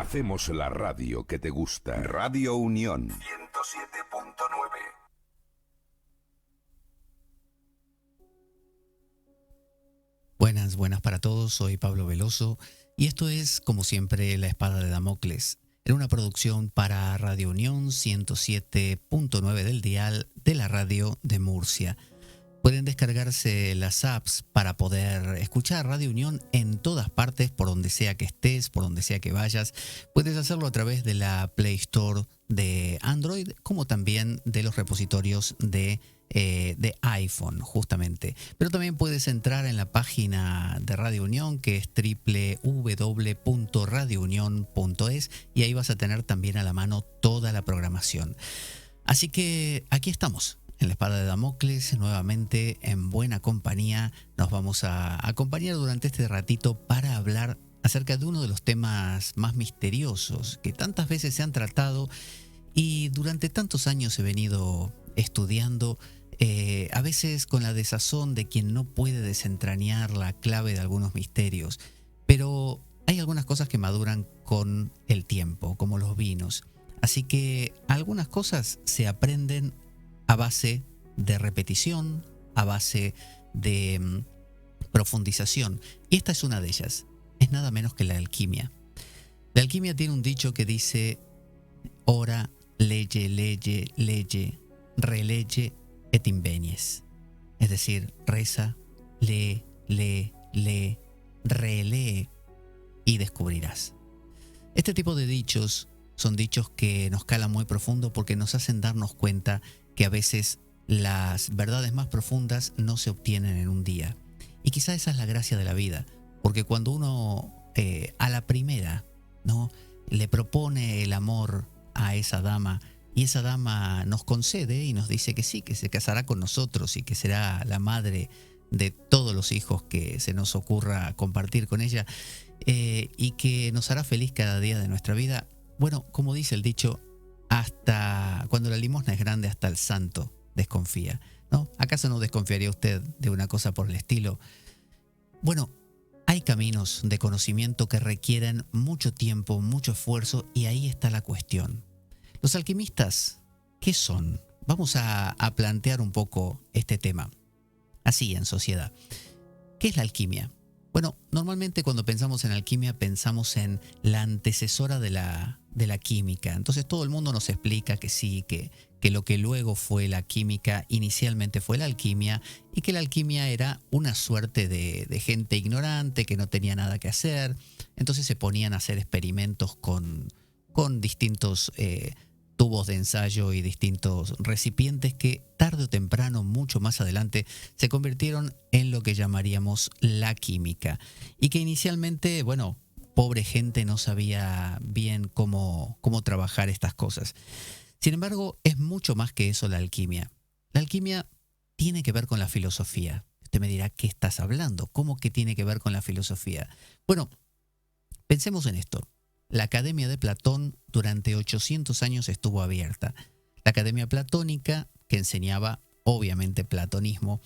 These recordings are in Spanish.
Hacemos la radio que te gusta. Radio Unión 107.9. Buenas para todos, soy Pablo Veloso y esto es, como siempre, La Espada de Damocles, en una producción para Radio Unión 107.9 del dial de la radio de Murcia. Pueden descargarse las apps para poder escuchar Radio Unión en todas partes, por donde sea que estés, por donde sea que vayas. Puedes hacerlo a través de la Play Store de Android, como también de los repositorios de iPhone, justamente. Pero también puedes entrar en la página de Radio Unión, que es www.radiounion.es, y ahí vas a tener también a la mano toda la programación. Así que aquí estamos. En La Espada de Damocles, nuevamente en buena compañía, nos vamos a acompañar durante este ratito para hablar acerca de uno de los temas más misteriosos que tantas veces se han tratado y durante tantos años he venido estudiando, a veces con la desazón de quien no puede desentrañar la clave de algunos misterios, pero hay algunas cosas que maduran con el tiempo, como los vinos. Así que algunas cosas se aprenden a base de repetición, a base de profundización. Y esta es una de ellas. Es nada menos que la alquimia. La alquimia tiene un dicho que dice: ora, leye, releye et invenies. Es decir, reza, lee, relee y descubrirás. Este tipo de dichos son dichos que nos calan muy profundo porque nos hacen darnos cuenta que a veces las verdades más profundas no se obtienen en un día. Y quizá esa es la gracia de la vida, porque cuando uno a la primera, ¿no?, le propone el amor a esa dama y esa dama nos concede y nos dice que sí, que se casará con nosotros y que será la madre de todos los hijos que se nos ocurra compartir con ella, y que nos hará feliz cada día de nuestra vida. Bueno, como dice el dicho, hasta cuando la limosna es grande, hasta el santo desconfía, ¿no? ¿Acaso no desconfiaría usted de una cosa por el estilo? Bueno, hay caminos de conocimiento que requieren mucho tiempo, mucho esfuerzo, y ahí está la cuestión. Los alquimistas, ¿qué son? Vamos a plantear un poco este tema, así en sociedad. ¿Qué es la alquimia? Bueno, normalmente cuando pensamos en alquimia pensamos en la antecesora de la química. Entonces todo el mundo nos explica que sí, que lo que luego fue la química inicialmente fue la alquimia, y que la alquimia era una suerte de gente ignorante que no tenía nada que hacer. Entonces se ponían a hacer experimentos con distintos tubos de ensayo y distintos recipientes que tarde o temprano, mucho más adelante, se convirtieron en lo que llamaríamos la química. Y que inicialmente, bueno, pobre gente no sabía bien cómo trabajar estas cosas. Sin embargo, es mucho más que eso la alquimia. La alquimia tiene que ver con la filosofía. Usted me dirá, ¿qué estás hablando? ¿Cómo que tiene que ver con la filosofía? Bueno, pensemos en esto. La Academia de Platón durante 800 años estuvo abierta. La Academia Platónica, que enseñaba obviamente platonismo,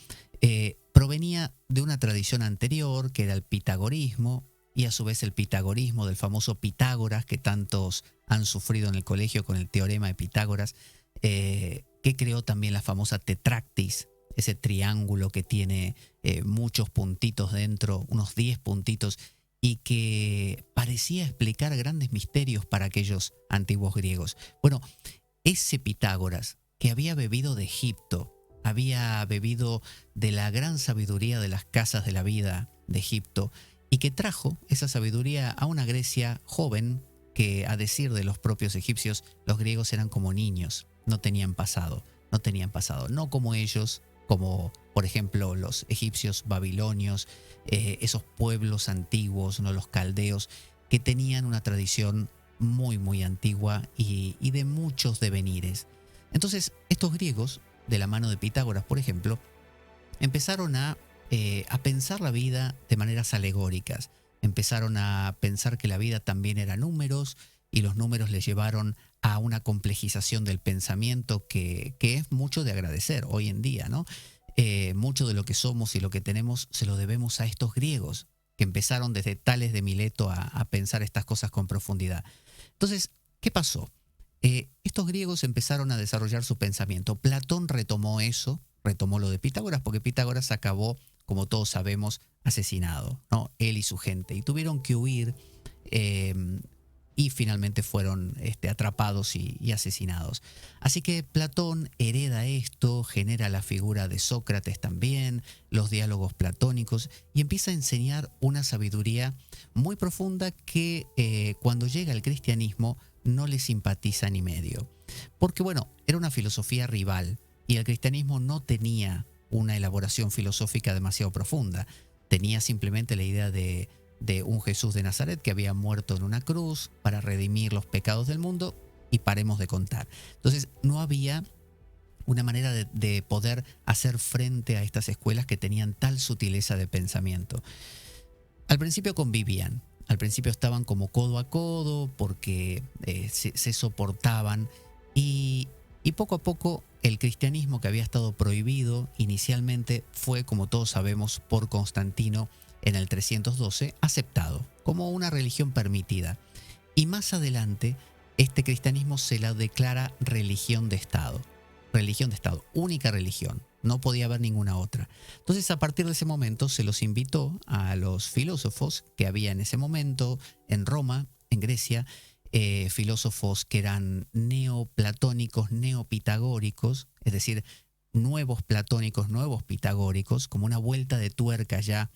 provenía de una tradición anterior que era el pitagorismo, y a su vez el pitagorismo del famoso Pitágoras, que tantos han sufrido en el colegio con el teorema de Pitágoras, que creó también la famosa tetractis, ese triángulo que tiene muchos puntitos dentro, unos 10 puntitos, y que parecía explicar grandes misterios para aquellos antiguos griegos. Bueno, ese Pitágoras, que había bebido de Egipto, había bebido de la gran sabiduría de las casas de la vida de Egipto, y que trajo esa sabiduría a una Grecia joven que, a decir de los propios egipcios, los griegos eran como niños, no tenían pasado, no como ellos, como por ejemplo los egipcios babilonios, esos pueblos antiguos, ¿no?, los caldeos, que tenían una tradición muy muy antigua y de muchos devenires. Entonces estos griegos, de la mano de Pitágoras por ejemplo, empezaron a pensar la vida de maneras alegóricas. Empezaron a pensar que la vida también era números, y los números les llevaron a una complejización del pensamiento que es mucho de agradecer hoy en día, ¿no? Mucho de lo que somos y lo que tenemos se lo debemos a estos griegos, que empezaron desde Tales de Mileto a pensar estas cosas con profundidad. Entonces, ¿qué pasó? Estos griegos empezaron a desarrollar su pensamiento. Platón retomó eso, retomó lo de Pitágoras, porque Pitágoras acabó, como todos sabemos, asesinado, ¿no? Él y su gente, y tuvieron que huir y finalmente fueron atrapados y asesinados. Así que Platón hereda esto, genera la figura de Sócrates también, los diálogos platónicos, y empieza a enseñar una sabiduría muy profunda que cuando llega el cristianismo no le simpatiza ni medio. Porque bueno, era una filosofía rival y el cristianismo no tenía una elaboración filosófica demasiado profunda. Tenía simplemente la idea de un Jesús de Nazaret que había muerto en una cruz para redimir los pecados del mundo y paremos de contar. Entonces no había una manera de poder hacer frente a estas escuelas que tenían tal sutileza de pensamiento. Al principio convivían, al principio estaban como codo a codo porque se soportaban y poco a poco el cristianismo, que había estado prohibido inicialmente, fue, como todos sabemos, por Constantino en el 312, aceptado como una religión permitida. Y más adelante, este cristianismo se la declara religión de Estado. Religión de Estado, única religión, no podía haber ninguna otra. Entonces, a partir de ese momento, se los invitó a los filósofos que había en ese momento en Roma, en Grecia, filósofos que eran neoplatónicos, neopitagóricos, es decir, nuevos platónicos, nuevos pitagóricos, como una vuelta de tuerca ya,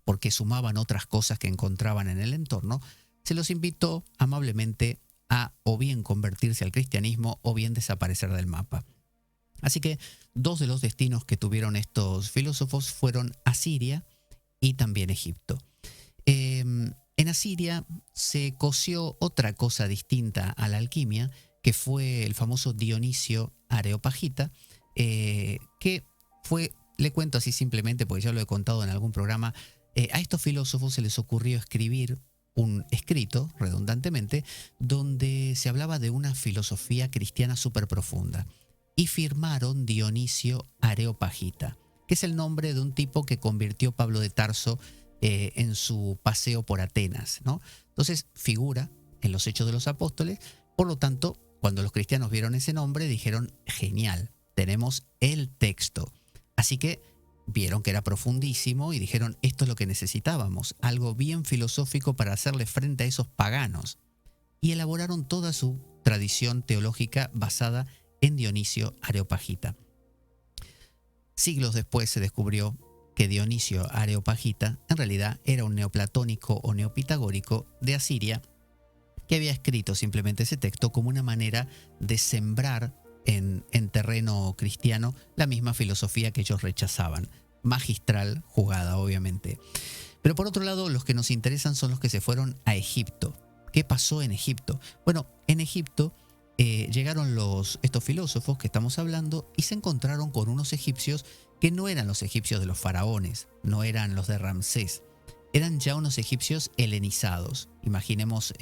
porque sumaban otras cosas que encontraban en el entorno. Se los invitó amablemente a o bien convertirse al cristianismo o bien desaparecer del mapa. Así que dos de los destinos que tuvieron estos filósofos fueron Asiria y también Egipto. En Asiria se coció otra cosa distinta a la alquimia, que fue el famoso Dionisio Areopagita, que fue, le cuento así simplemente porque ya lo he contado en algún programa, a estos filósofos se les ocurrió escribir un escrito, redundantemente, donde se hablaba de una filosofía cristiana súper profunda. Y firmaron Dionisio Areopagita, que es el nombre de un tipo que convirtió Pablo de Tarso en su paseo por Atenas, ¿no? Entonces figura en los Hechos de los Apóstoles. Por lo tanto, cuando los cristianos vieron ese nombre, dijeron, genial, tenemos el texto. Así que vieron que era profundísimo y dijeron, esto es lo que necesitábamos, algo bien filosófico para hacerle frente a esos paganos. Y elaboraron toda su tradición teológica basada en Dionisio Areopagita. Siglos después se descubrió que Dionisio Areopagita en realidad era un neoplatónico o neopitagórico de Asiria que había escrito simplemente ese texto como una manera de sembrar en terreno cristiano la misma filosofía que ellos rechazaban. Magistral jugada, obviamente. Pero por otro lado, los que nos interesan son los que se fueron a Egipto. ¿Qué pasó en Egipto? Bueno, en Egipto llegaron estos filósofos que estamos hablando y se encontraron con unos egipcios que no eran los egipcios de los faraones, no eran los de Ramsés, eran ya unos egipcios helenizados. Imaginemos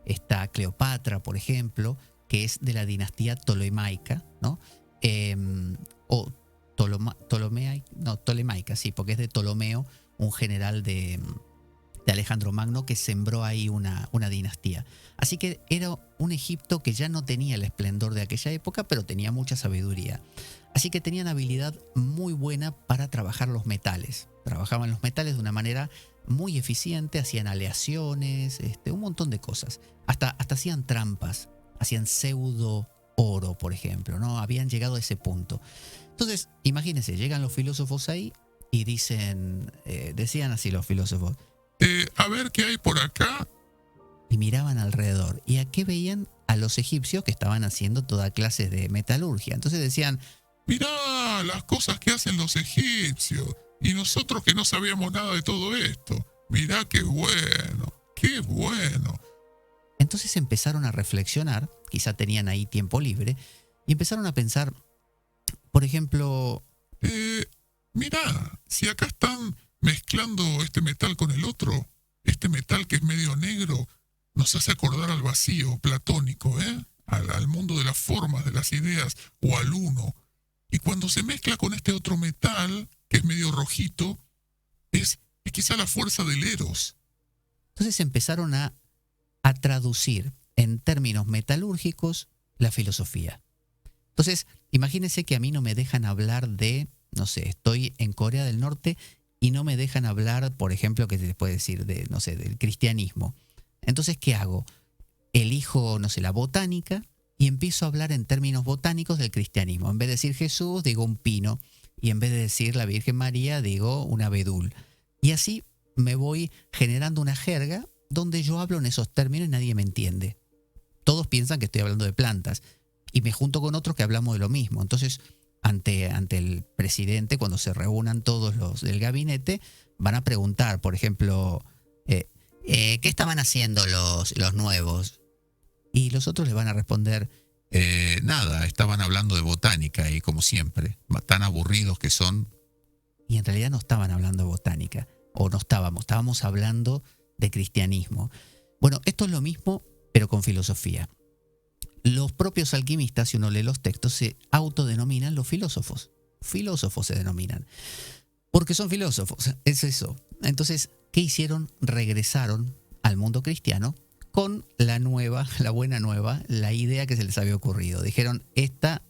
esta Cleopatra, por ejemplo, que es de la dinastía ptolemaica, ¿no? O Ptolemaica, sí, porque es de Ptolomeo, un general de Alejandro Magno que sembró ahí una dinastía. Así que era un Egipto que ya no tenía el esplendor de aquella época, pero tenía mucha sabiduría. Así que tenían habilidad muy buena para trabajar los metales. Trabajaban los metales de una manera muy eficiente, hacían aleaciones, un montón de cosas. Hasta hacían trampas, hacían pseudo oro, por ejemplo, ¿no? Habían llegado a ese punto. Entonces, imagínense, llegan los filósofos ahí y decían así los filósofos, a ver qué hay por acá. Y miraban alrededor. ¿Y a qué veían? A los egipcios que estaban haciendo toda clase de metalurgia. Entonces decían, mirá las cosas que hacen los egipcios. Y nosotros que no sabíamos nada de todo esto. Mirá qué bueno, qué bueno. Entonces empezaron a reflexionar, quizá tenían ahí tiempo libre, y empezaron a pensar, por ejemplo, mirá, si acá están mezclando este metal con el otro, este metal que es medio negro, nos hace acordar al vacío platónico, al mundo de las formas, de las ideas, o al uno. Y cuando se mezcla con este otro metal, que es medio rojito, es quizá la fuerza del Eros. Entonces empezaron a traducir en términos metalúrgicos la filosofía. Entonces, imagínense que a mí no me dejan hablar de, no sé, estoy en Corea del Norte y no me dejan hablar, por ejemplo, que se les puede decir, de, no sé, del cristianismo. Entonces, ¿qué hago? Elijo, no sé, la botánica y empiezo a hablar en términos botánicos del cristianismo. En vez de decir Jesús, digo un pino. Y en vez de decir la Virgen María, digo un abedul. Y así me voy generando una jerga donde yo hablo en esos términos y nadie me entiende. Todos piensan que estoy hablando de plantas. Y me junto con otros que hablamos de lo mismo. Entonces, ante el presidente, cuando se reúnan todos los del gabinete, van a preguntar, por ejemplo, ¿qué estaban haciendo los nuevos? Y los otros le van a responder, nada, estaban hablando de botánica y como siempre, tan aburridos que son. Y en realidad no estaban hablando de botánica, o no estábamos hablando de cristianismo. Bueno, esto es lo mismo, pero con filosofía. Los propios alquimistas, si uno lee los textos, se autodenominan los filósofos. Filósofos se denominan. Porque son filósofos, es eso. Entonces, ¿qué hicieron? Regresaron al mundo cristiano con la buena nueva, la idea que se les había ocurrido. Dijeron,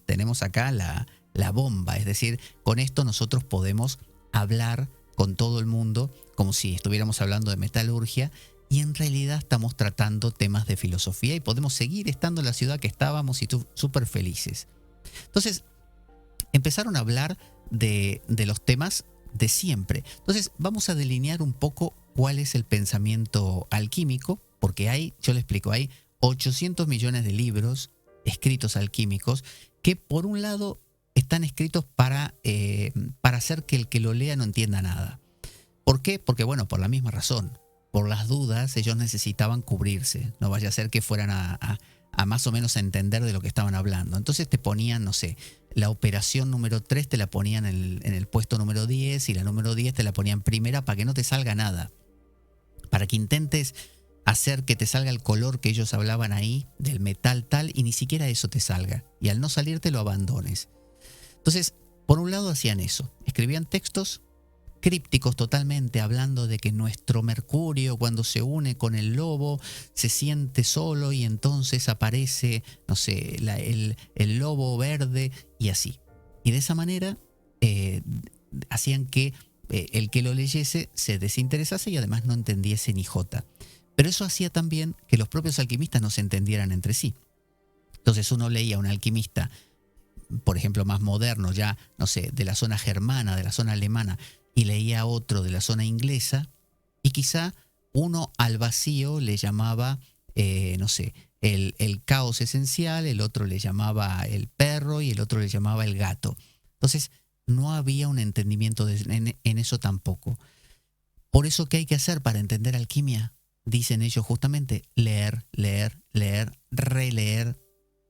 tenemos acá la bomba, es decir, con esto nosotros podemos hablar con todo el mundo como si estuviéramos hablando de metalurgia y en realidad estamos tratando temas de filosofía y podemos seguir estando en la ciudad que estábamos y súper felices. Entonces, empezaron a hablar de los temas de siempre. Entonces, vamos a delinear un poco cuál es el pensamiento alquímico, porque yo le explico, hay 800 millones de libros escritos alquímicos que por un lado están escritos para hacer que el que lo lea no entienda nada. ¿Por qué? Porque bueno, por la misma razón. Por las dudas, ellos necesitaban cubrirse. No vaya a ser que fueran a más o menos a entender de lo que estaban hablando. Entonces te ponían, no sé, la operación número 3 te la ponían en el puesto número 10 y la número 10 te la ponían primera para que no te salga nada. Para que intentes hacer que te salga el color que ellos hablaban ahí, del metal tal, y ni siquiera eso te salga. Y al no salirte lo abandones. Entonces, por un lado hacían eso. Escribían textos crípticos totalmente, hablando de que nuestro Mercurio cuando se une con el lobo se siente solo y entonces aparece, no sé, el lobo verde y así. Y de esa manera hacían que el que lo leyese se desinteresase y además no entendiese ni jota. Pero eso hacía también que los propios alquimistas no se entendieran entre sí. Entonces uno leía a un alquimista, por ejemplo, más moderno, ya, no sé, de la zona germana, de la zona alemana, y leía a otro de la zona inglesa, y quizá uno al vacío le llamaba, no sé, el caos esencial, el otro le llamaba el perro y el otro le llamaba el gato. Entonces, no había un entendimiento en eso tampoco. Por eso, ¿qué hay que hacer para entender alquimia? Dicen ellos justamente, leer, leer, leer, releer,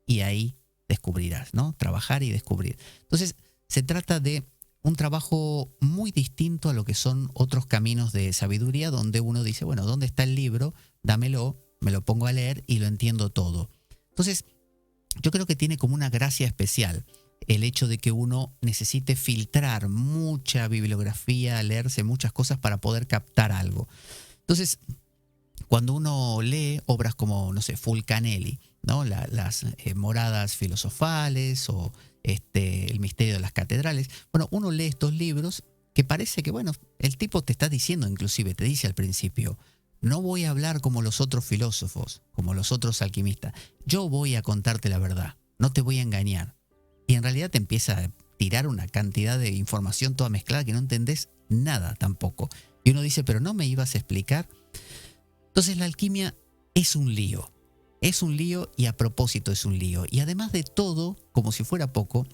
y ahí descubrirás, ¿no? Trabajar y descubrir. Entonces, se trata de un trabajo muy distinto a lo que son otros caminos de sabiduría donde uno dice, bueno, ¿dónde está el libro? Dámelo, me lo pongo a leer y lo entiendo todo. Entonces, yo creo que tiene como una gracia especial el hecho de que uno necesite filtrar mucha bibliografía, leerse muchas cosas para poder captar algo. Entonces, cuando uno lee obras como, no sé, Fulcanelli, ¿no? Las moradas filosofales o el misterio de las catedrales. Bueno, uno lee estos libros que parece que, bueno, el tipo te está diciendo, inclusive te dice al principio, no voy a hablar como los otros filósofos, como los otros alquimistas. Yo voy a contarte la verdad, no te voy a engañar. Y en realidad te empieza a tirar una cantidad de información toda mezclada que no entendés nada tampoco. Y uno dice, pero no me ibas a explicar. Entonces la alquimia es un lío. Es un lío y a propósito es un lío. Y además de todo, como si fuera poco,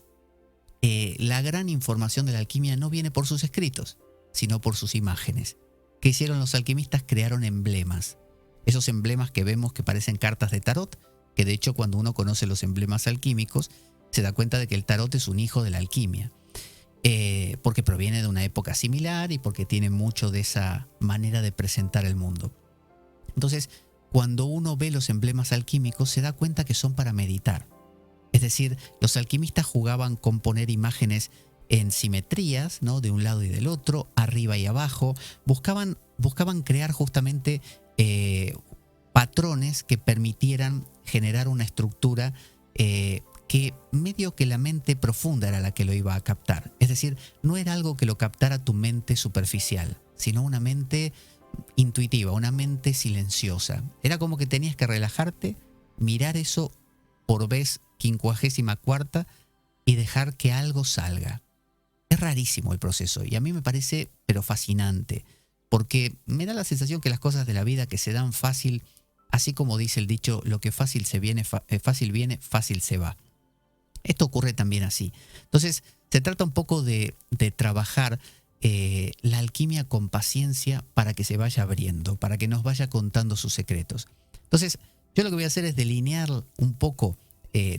la gran información de la alquimia no viene por sus escritos, sino por sus imágenes. ¿Qué hicieron los alquimistas? Crearon emblemas. Esos emblemas que vemos que parecen cartas de tarot, que de hecho cuando uno conoce los emblemas alquímicos, se da cuenta de que el tarot es un hijo de la alquimia. Porque proviene de una época similar y porque tiene mucho de esa manera de presentar el mundo. Entonces, cuando uno ve los emblemas alquímicos, se da cuenta que son para meditar. Es decir, los alquimistas jugaban con poner imágenes en simetrías, ¿no? De un lado y del otro, arriba y abajo. Buscaban crear justamente patrones que permitieran generar una estructura que medio que la mente profunda era la que lo iba a captar. Es decir, no era algo que lo captara tu mente superficial, sino una mente intuitiva, una mente silenciosa. Era como que tenías que relajarte, mirar eso por vez 54 y dejar que algo salga. Es rarísimo el proceso y a mí me parece pero fascinante, porque me da la sensación que las cosas de la vida que se dan fácil, así como dice el dicho, lo que fácil viene, fácil se va. Esto ocurre también así. Entonces, se trata un poco de trabajar la alquimia con paciencia para que se vaya abriendo, para que nos vaya contando sus secretos. Entonces, yo lo que voy a hacer es delinear un poco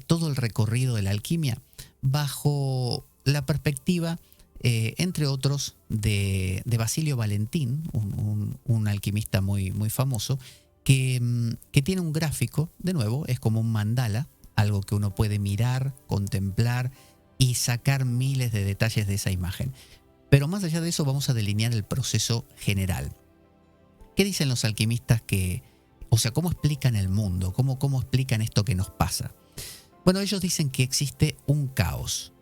todo el recorrido de la alquimia bajo la perspectiva, entre otros, de Basilio Valentín, un alquimista muy, muy famoso, que tiene un gráfico, de nuevo, es como un mandala, algo que uno puede mirar, contemplar y sacar miles de detalles de esa imagen. Pero más allá de eso vamos a delinear el proceso general. ¿Qué dicen los alquimistas cómo explican el mundo? ¿Cómo explican esto que nos pasa? Bueno, ellos dicen que existe un caos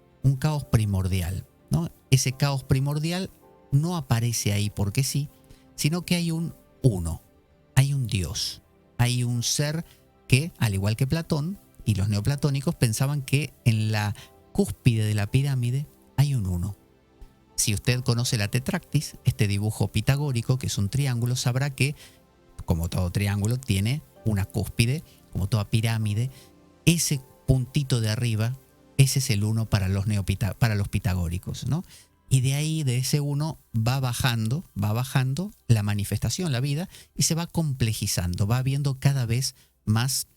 primordial, ¿no? Ese caos primordial no aparece ahí porque sí, sino que hay un uno, hay un Dios, hay un ser que, al igual que Platón y los neoplatónicos, pensaban que en la cúspide de la pirámide hay un uno. Si usted conoce la tetractis, este dibujo pitagórico, que es un triángulo, sabrá que, como todo triángulo, tiene una cúspide, como toda pirámide. Ese puntito de arriba, ese es el uno para los pitagóricos, ¿no? Y de ahí, de ese uno, va bajando la manifestación, la vida, y se va complejizando, va habiendo cada vez más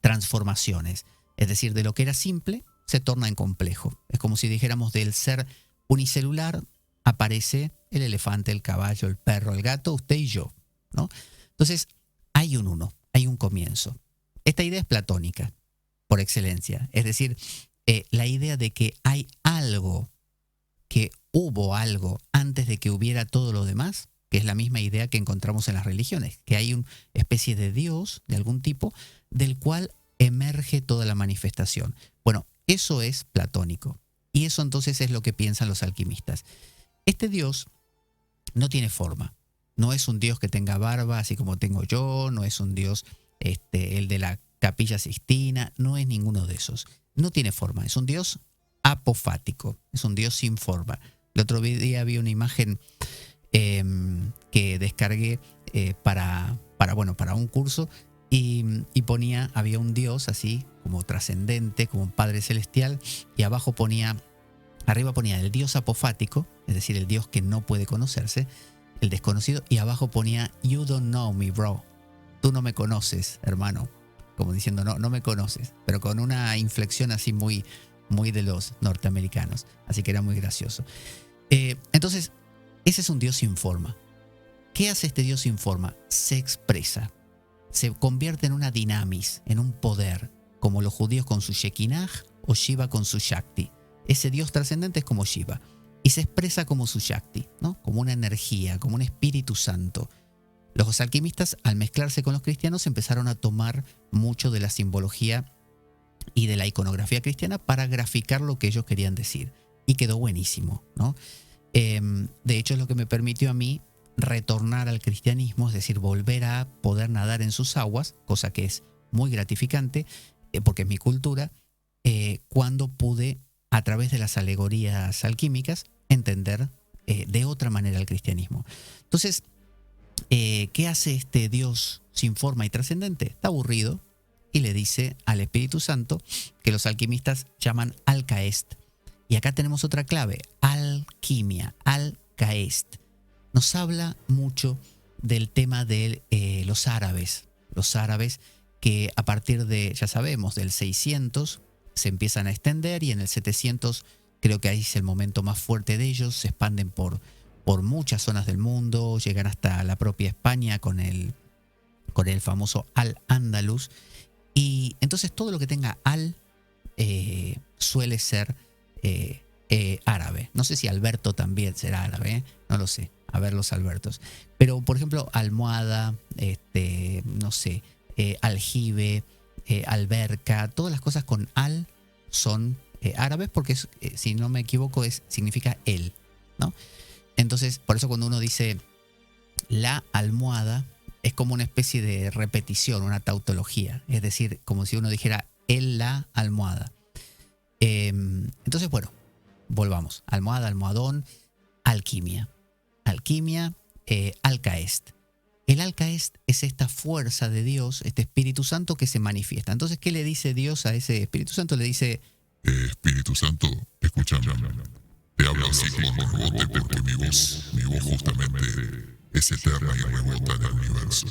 transformaciones. Es decir, de lo que era simple se torna en complejo. Es como si dijéramos del ser unicelular aparece el elefante, el caballo, el perro, el gato, usted y yo, ¿no? Entonces hay un uno, hay un comienzo. Esta idea es platónica por excelencia. Es decir, la idea de que hay algo, que hubo algo antes de que hubiera todo lo demás, que es la misma idea que encontramos en las religiones, que hay una especie de Dios de algún tipo del cual emerge toda la manifestación. Bueno, eso es platónico. Y eso entonces es lo que piensan los alquimistas. Este Dios no tiene forma. No es un Dios que tenga barba, así como tengo yo. No es un Dios, el de la Capilla Sixtina. No es ninguno de esos. No tiene forma. Es un Dios apofático. Es un Dios sin forma. El otro día vi una imagen que descargué para un curso y había un Dios así como trascendente, como un Padre Celestial, y arriba ponía el Dios apofático, es decir, el Dios que no puede conocerse, el desconocido, y abajo ponía "You don't know me, bro", tú no me conoces, hermano, como diciendo no me conoces, pero con una inflexión así muy, muy de los norteamericanos, así que era muy gracioso. Entonces, ese es un Dios sin forma. ¿Qué hace este Dios sin forma? Se expresa, se convierte en una dinamis, en un poder, como los judíos con su Shekinah o Shiva con su Shakti. Ese Dios trascendente es como Shiva y se expresa como su Shakti, ¿no? Como una energía, como un Espíritu Santo. Los alquimistas, al mezclarse con los cristianos, empezaron a tomar mucho de la simbología y de la iconografía cristiana para graficar lo que ellos querían decir. Y quedó buenísimo, ¿no? De hecho, es lo que me permitió a mí retornar al cristianismo, es decir, volver a poder nadar en sus aguas, cosa que es muy gratificante, porque es mi cultura, cuando pude, a través de las alegorías alquímicas, entender de otra manera el cristianismo. Entonces, ¿qué hace este Dios sin forma y trascendente? Está aburrido y le dice al Espíritu Santo, que los alquimistas llaman Alcaest. Y acá tenemos otra clave, alquimia, Alcaest. Nos habla mucho del tema de los árabes que a partir de, ya sabemos, del 600 se empiezan a extender, y en el 700 creo que ahí es el momento más fuerte de ellos, se expanden por muchas zonas del mundo, llegan hasta la propia España con el famoso Al-Ándalus, y entonces todo lo que tenga al suele ser árabe. No sé si Alberto también será árabe, no lo sé. a ver los Albertos. Pero, por ejemplo, almohada, no sé, aljibe, alberca, todas las cosas con al son árabes porque, si no me equivoco, significa él, ¿no? Entonces, por eso cuando uno dice la almohada, es como una especie de repetición, una tautología. Es decir, como si uno dijera el la almohada. Entonces, bueno, volvamos. Almohada, almohadón, alquimia. Alquimia, alcaest. El alcaest es esta fuerza de Dios, este Espíritu Santo que se manifiesta. Entonces, ¿qué le dice Dios a ese Espíritu Santo? Le dice: Espíritu Santo, escúchame. Te hablo así con rebote porque mi voz justamente es eterna y rebota en el universo.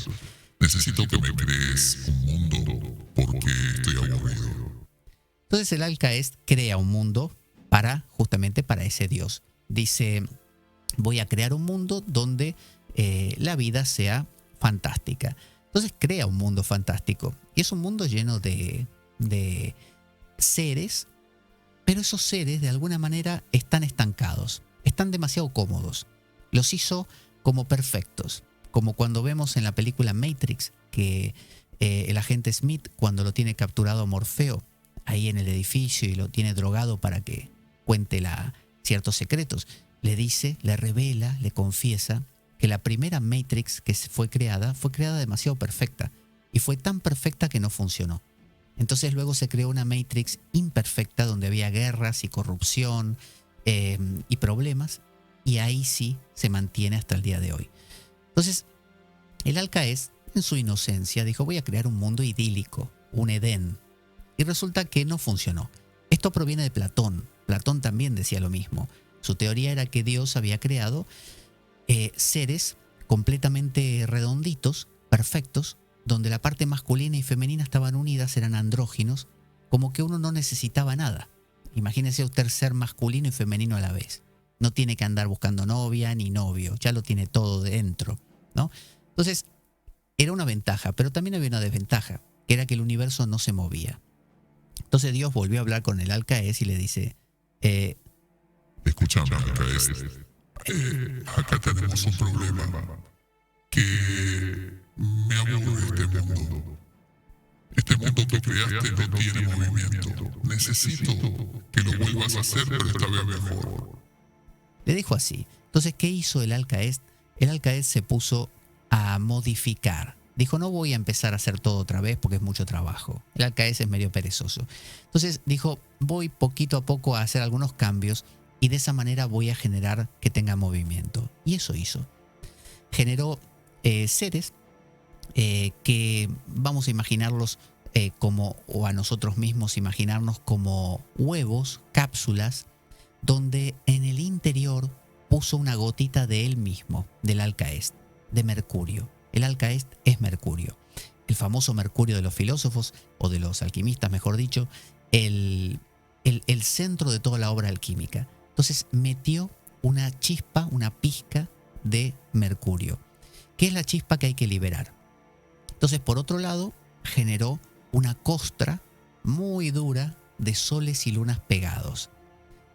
Necesito que me crees un mundo porque estoy aburrido. Entonces el alcaest crea un mundo justamente para ese Dios. Dice: voy a crear un mundo donde la vida sea fantástica. Entonces crea un mundo fantástico. Y es un mundo lleno de seres, pero esos seres de alguna manera están estancados, están demasiado cómodos. Los hizo como perfectos, como cuando vemos en la película Matrix que el agente Smith, cuando lo tiene capturado a Morfeo ahí en el edificio y lo tiene drogado para que cuente ciertos secretos, le dice, le revela, le confiesa que la primera Matrix que fue creada demasiado perfecta, y fue tan perfecta que no funcionó. Entonces luego se creó una Matrix imperfecta donde había guerras y corrupción y problemas, y ahí sí se mantiene hasta el día de hoy. Entonces el alcaest, en su inocencia, dijo: voy a crear un mundo idílico, un Edén, y resulta que no funcionó. Esto proviene de Platón. Platón también decía lo mismo. Su teoría era que Dios había creado seres completamente redonditos, perfectos, donde la parte masculina y femenina estaban unidas, eran andróginos, como que uno no necesitaba nada. Imagínese usted ser masculino y femenino a la vez. No tiene que andar buscando novia ni novio, ya lo tiene todo dentro, ¿no? Entonces, era una ventaja, pero también había una desventaja, que era que el universo no se movía. Entonces Dios volvió a hablar con el alcaest y le dice: escúchame, alcaest, acá tenemos un problema, que me aburre este mundo. Este mundo que creaste no tiene movimiento. Necesito que lo vuelvas a hacer, pero esta vez mejor. Le dijo así. Entonces, ¿qué hizo el alcaest? El alcaest se puso a modificar. Dijo: no voy a empezar a hacer todo otra vez porque es mucho trabajo. El alcaest es medio perezoso. Entonces dijo: voy poquito a poco a hacer algunos cambios y de esa manera voy a generar que tenga movimiento. Y eso hizo. Generó seres que vamos a imaginarlos o a nosotros mismos imaginarnos como huevos, cápsulas, donde en el interior puso una gotita de él mismo, del alcaest, de Mercurio. El alcaest es Mercurio, el famoso Mercurio de los filósofos, o de los alquimistas, mejor dicho, el centro de toda la obra alquímica. Entonces metió una chispa, una pizca de Mercurio, que es la chispa que hay que liberar. Entonces, por otro lado, generó una costra muy dura de soles y lunas pegados.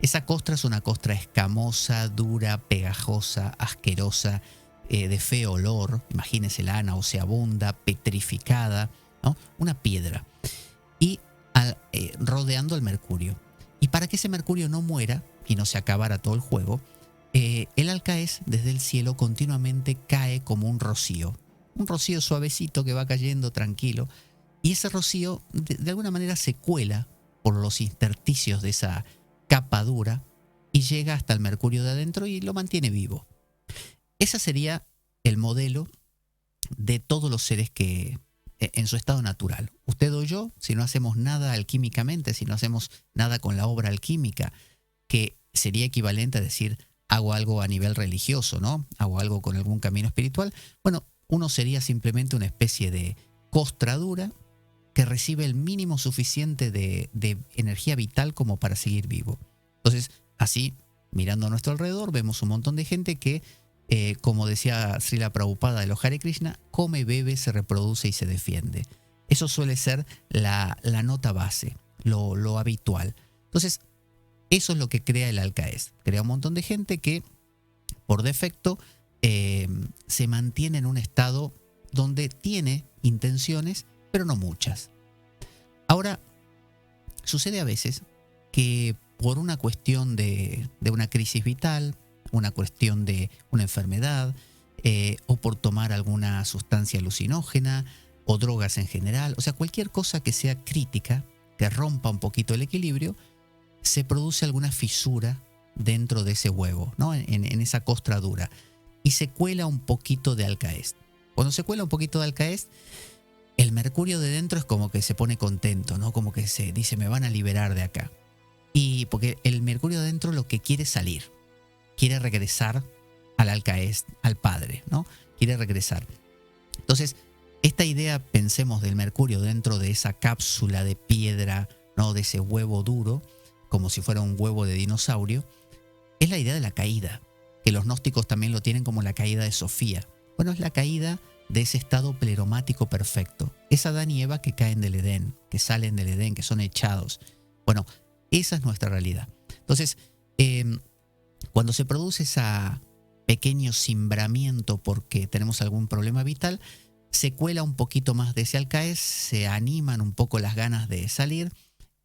Esa costra es una costra escamosa, dura, pegajosa, asquerosa, de feo olor. Imagínese la nauseabunda, petrificada, ¿no? Una piedra. Y rodeando el Mercurio. Y para que ese Mercurio no muera y no se acabara todo el juego, el alcaest desde el cielo continuamente cae como un rocío suavecito que va cayendo tranquilo, y ese rocío de alguna manera se cuela por los intersticios de esa capa dura y llega hasta el Mercurio de adentro y lo mantiene vivo. Ese sería el modelo de todos los seres que en su estado natural. Usted o yo, si no hacemos nada alquímicamente, si no hacemos nada con la obra alquímica, que sería equivalente a decir: hago algo a nivel religioso, ¿no? Hago algo con algún camino espiritual. Bueno, uno sería simplemente una especie de costra dura que recibe el mínimo suficiente de energía vital como para seguir vivo. Entonces, así, mirando a nuestro alrededor, vemos un montón de gente que, como decía Srila Prabhupada de los Hare Krishna, come, bebe, se reproduce y se defiende. Eso suele ser la nota base, lo habitual. Entonces, eso es lo que crea el alcaest. Crea un montón de gente que, por defecto, se mantiene en un estado donde tiene intenciones, pero no muchas. Ahora, sucede a veces que por una cuestión de una crisis vital, una cuestión de una enfermedad, o por tomar alguna sustancia alucinógena o drogas en general, o sea, cualquier cosa que sea crítica, que rompa un poquito el equilibrio, se produce alguna fisura dentro de ese huevo, ¿no? En esa costra dura, y se cuela un poquito de alcaeste. Cuando se cuela un poquito de alcaeste, el mercurio de dentro es como que se pone contento, ¿no? Como que se dice, me van a liberar de acá. Y porque el mercurio de dentro lo que quiere es salir, quiere regresar al alcaeste, al padre, ¿no? Quiere regresar. Entonces, esta idea, pensemos, del mercurio dentro de esa cápsula de piedra, ¿no? De ese huevo duro, como si fuera un huevo de dinosaurio, es la idea de la caída, que los gnósticos también lo tienen como la caída de Sofía. Bueno, es la caída de ese estado pleromático perfecto. Es Adán y Eva que caen del Edén, que salen del Edén, que son echados. Bueno, esa es nuestra realidad. Entonces, cuando se produce ese pequeño cimbramiento porque tenemos algún problema vital, se cuela un poquito más de ese alcaeste, se animan un poco las ganas de salir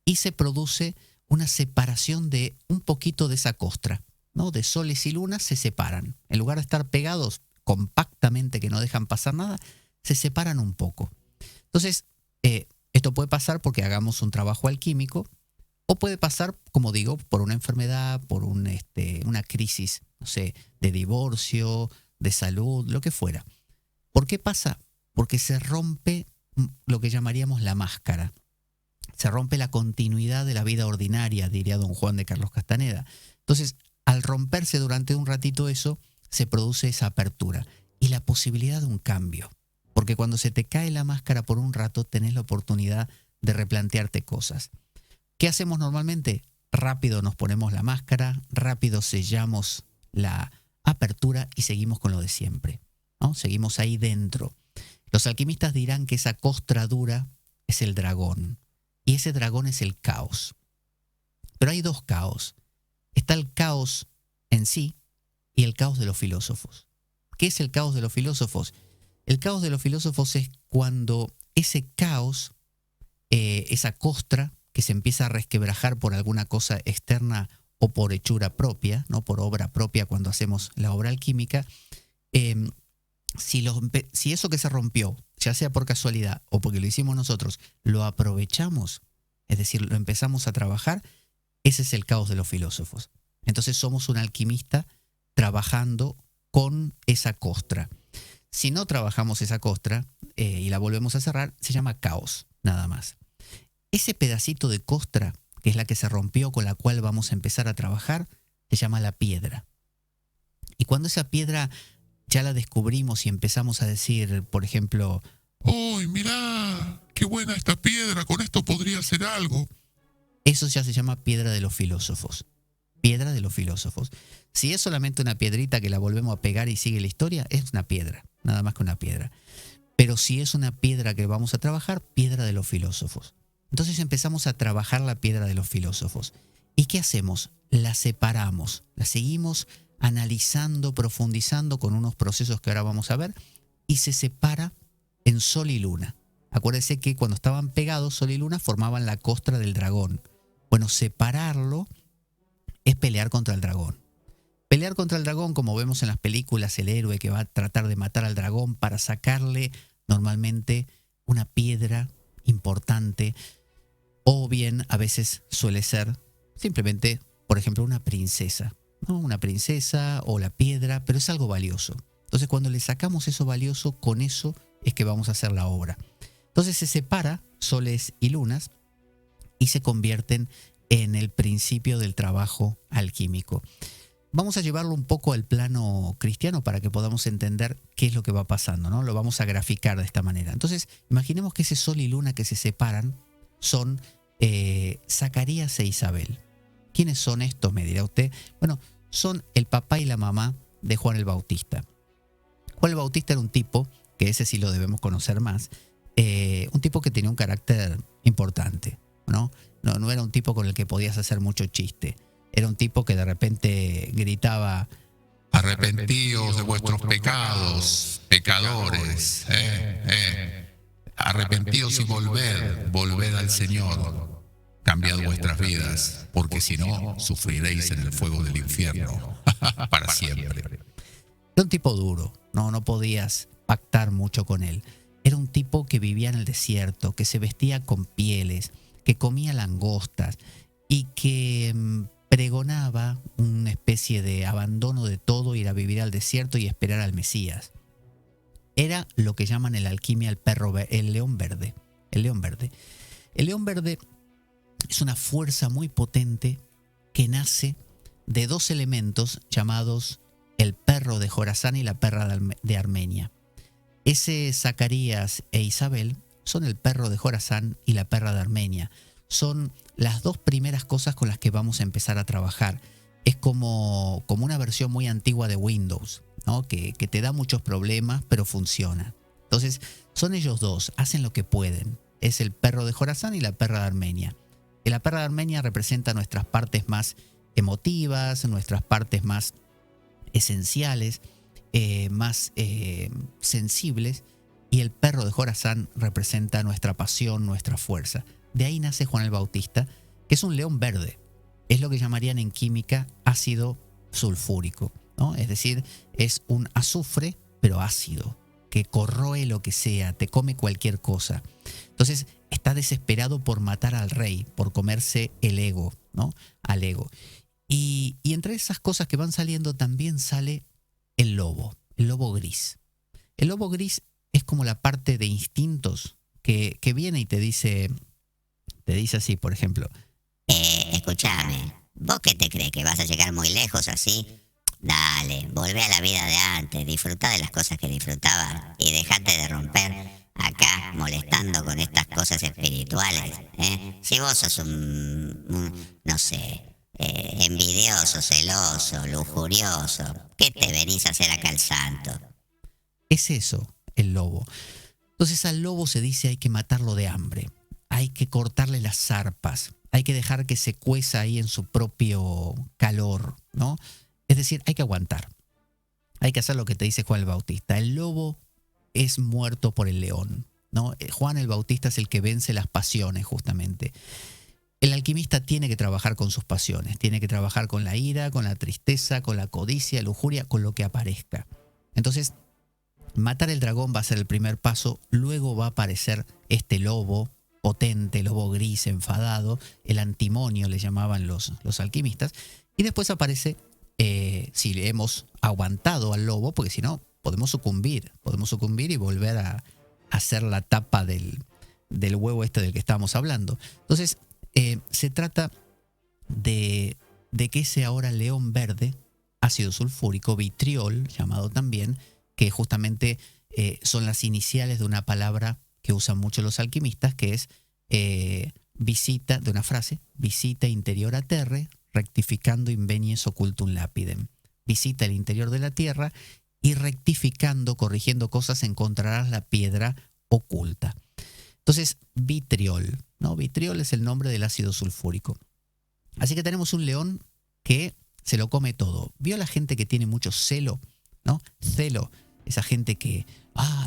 y se produce una separación de un poquito de esa costra, ¿no? De soles y lunas se separan. En lugar de estar pegados compactamente que no dejan pasar nada, se separan un poco. Entonces, esto puede pasar porque hagamos un trabajo alquímico, o puede pasar, como digo, por una enfermedad, por una crisis, no sé, de divorcio, de salud, lo que fuera. ¿Por qué pasa? Porque se rompe lo que llamaríamos la máscara. Se rompe la continuidad de la vida ordinaria, diría don Juan de Carlos Castaneda. Entonces, al romperse durante un ratito eso, se produce esa apertura y la posibilidad de un cambio. Porque cuando se te cae la máscara por un rato, tenés la oportunidad de replantearte cosas. ¿Qué hacemos normalmente? Rápido nos ponemos la máscara, rápido sellamos la apertura y seguimos con lo de siempre, ¿no? Seguimos ahí dentro. Los alquimistas dirán que esa costra dura es el dragón, y ese dragón es el caos. Pero hay dos caos. Está el caos en sí y el caos de los filósofos. ¿Qué es el caos de los filósofos? El caos de los filósofos es cuando ese caos, esa costra que se empieza a resquebrajar por alguna cosa externa o por hechura propia, no por obra propia cuando hacemos la obra alquímica, si eso que se rompió, ya sea por casualidad o porque lo hicimos nosotros, lo aprovechamos, es decir, lo empezamos a trabajar, ese es el caos de los filósofos. Entonces somos un alquimista trabajando con esa costra. Si no trabajamos esa costra y la volvemos a cerrar, se llama caos, nada más. Ese pedacito de costra, que es la que se rompió, con la cual vamos a empezar a trabajar, se llama la piedra. Y cuando esa piedra ya la descubrimos y empezamos a decir, por ejemplo, ¡ay, mirá! ¡Qué buena esta piedra! Con esto podría hacer algo. Eso ya se llama piedra de los filósofos. Piedra de los filósofos. Si es solamente una piedrita que la volvemos a pegar y sigue la historia, es una piedra, nada más que una piedra. Pero si es una piedra que vamos a trabajar, piedra de los filósofos. Entonces empezamos a trabajar la piedra de los filósofos. ¿Y qué hacemos? La separamos, la seguimos analizando, profundizando con unos procesos que ahora vamos a ver, y se separa en sol y luna. Acuérdense que cuando estaban pegados, sol y luna formaban la costra del dragón. Bueno, separarlo es pelear contra el dragón. Pelear contra el dragón, como vemos en las películas, el héroe que va a tratar de matar al dragón para sacarle normalmente una piedra importante, o bien a veces suele ser simplemente, por ejemplo, una princesa, ¿no? Una princesa o la piedra, pero es algo valioso. Entonces cuando le sacamos eso valioso, con eso es que vamos a hacer la obra. Entonces se separa soles y lunas y se convierten en el principio del trabajo alquímico. Vamos a llevarlo un poco al plano cristiano para que podamos entender qué es lo que va pasando, ¿no? Lo vamos a graficar de esta manera. Entonces, imaginemos que ese sol y luna que se separan son Zacarías e Isabel. ¿Quiénes son estos? Me dirá usted. Bueno, son el papá y la mamá de Juan el Bautista. Juan el Bautista era un tipo, que ese sí lo debemos conocer más, un tipo que tenía un carácter importante, ¿no? No era un tipo con el que podías hacer mucho chiste. Era un tipo que de repente gritaba: Arrepentíos de vuestros pecados, pecadores. Arrepentíos y volved al Señor. Cambiad vuestras vidas, porque si no, sufriréis en el fuego del infierno para siempre. Era un tipo duro, no podías pactar mucho con él. Era un tipo que vivía en el desierto, que se vestía con pieles, que comía langostas y que pregonaba una especie de abandono de todo, ir a vivir al desierto y esperar al Mesías. Era lo que llaman en la alquimia el león verde. El león verde. El león verde es una fuerza muy potente que nace de dos elementos llamados el perro de Jorazán y la perra de Armenia. Ese Zacarías e Isabel son el perro de Jorazán y la perra de Armenia. Son las dos primeras cosas con las que vamos a empezar a trabajar. Es como una versión muy antigua de Windows, ¿no? Que te da muchos problemas, pero funciona. Entonces, son ellos dos, hacen lo que pueden. Es el perro de Jorazán y la perra de Armenia. Y la perra de Armenia representa nuestras partes más emotivas, nuestras partes más esenciales, más sensibles, y el perro de Jorazán representa nuestra pasión, nuestra fuerza. De ahí nace Juan el Bautista, que es un león verde. Es lo que llamarían en química ácido sulfúrico, ¿no? Es decir, es un azufre, pero ácido, que corroe lo que sea, te come cualquier cosa. Entonces, está desesperado por matar al rey, por comerse el ego, ¿no? Al ego. Y entre esas cosas que van saliendo también sale el lobo gris. El lobo gris es como la parte de instintos que viene y te dice así, por ejemplo. Escúchame, ¿vos qué te crees? ¿Que vas a llegar muy lejos así? Dale, volvé a la vida de antes, disfrutá de las cosas que disfrutabas y dejate de romper acá molestando con estas cosas espirituales. Si vos sos no sé, envidioso, celoso, lujurioso, ¿qué te venís a hacer acá al santo? Es eso, el lobo. Entonces al lobo se dice hay que matarlo de hambre, hay que cortarle las zarpas, hay que dejar que se cueza ahí en su propio calor, ¿no? Es decir, hay que aguantar. Hay que hacer lo que te dice Juan el Bautista. El lobo es muerto por el león, ¿no? Juan el Bautista es el que vence las pasiones, justamente. El alquimista tiene que trabajar con sus pasiones, tiene que trabajar con la ira, con la tristeza, con la codicia, lujuria, con lo que aparezca. Entonces, matar el dragón va a ser el primer paso, luego va a aparecer este lobo potente, lobo gris, enfadado, el antimonio le llamaban los alquimistas, y después aparece, si le hemos aguantado al lobo, porque si no, podemos sucumbir y volver a hacer la tapa del huevo este del que estábamos hablando. Entonces, se trata de que ese ahora león verde, ácido sulfúrico, vitriol, llamado también, que justamente son las iniciales de una palabra que usan mucho los alquimistas, que es visita, de una frase, visita interior a terre, rectificando invenies occultum lapidem. Visita el interior de la tierra y rectificando, corrigiendo cosas, encontrarás la piedra oculta. Entonces, vitriol, ¿no? Vitriol es el nombre del ácido sulfúrico. Así que tenemos un león que se lo come todo. ¿Vio la gente que tiene mucho celo? ¿No? Celo, esa gente que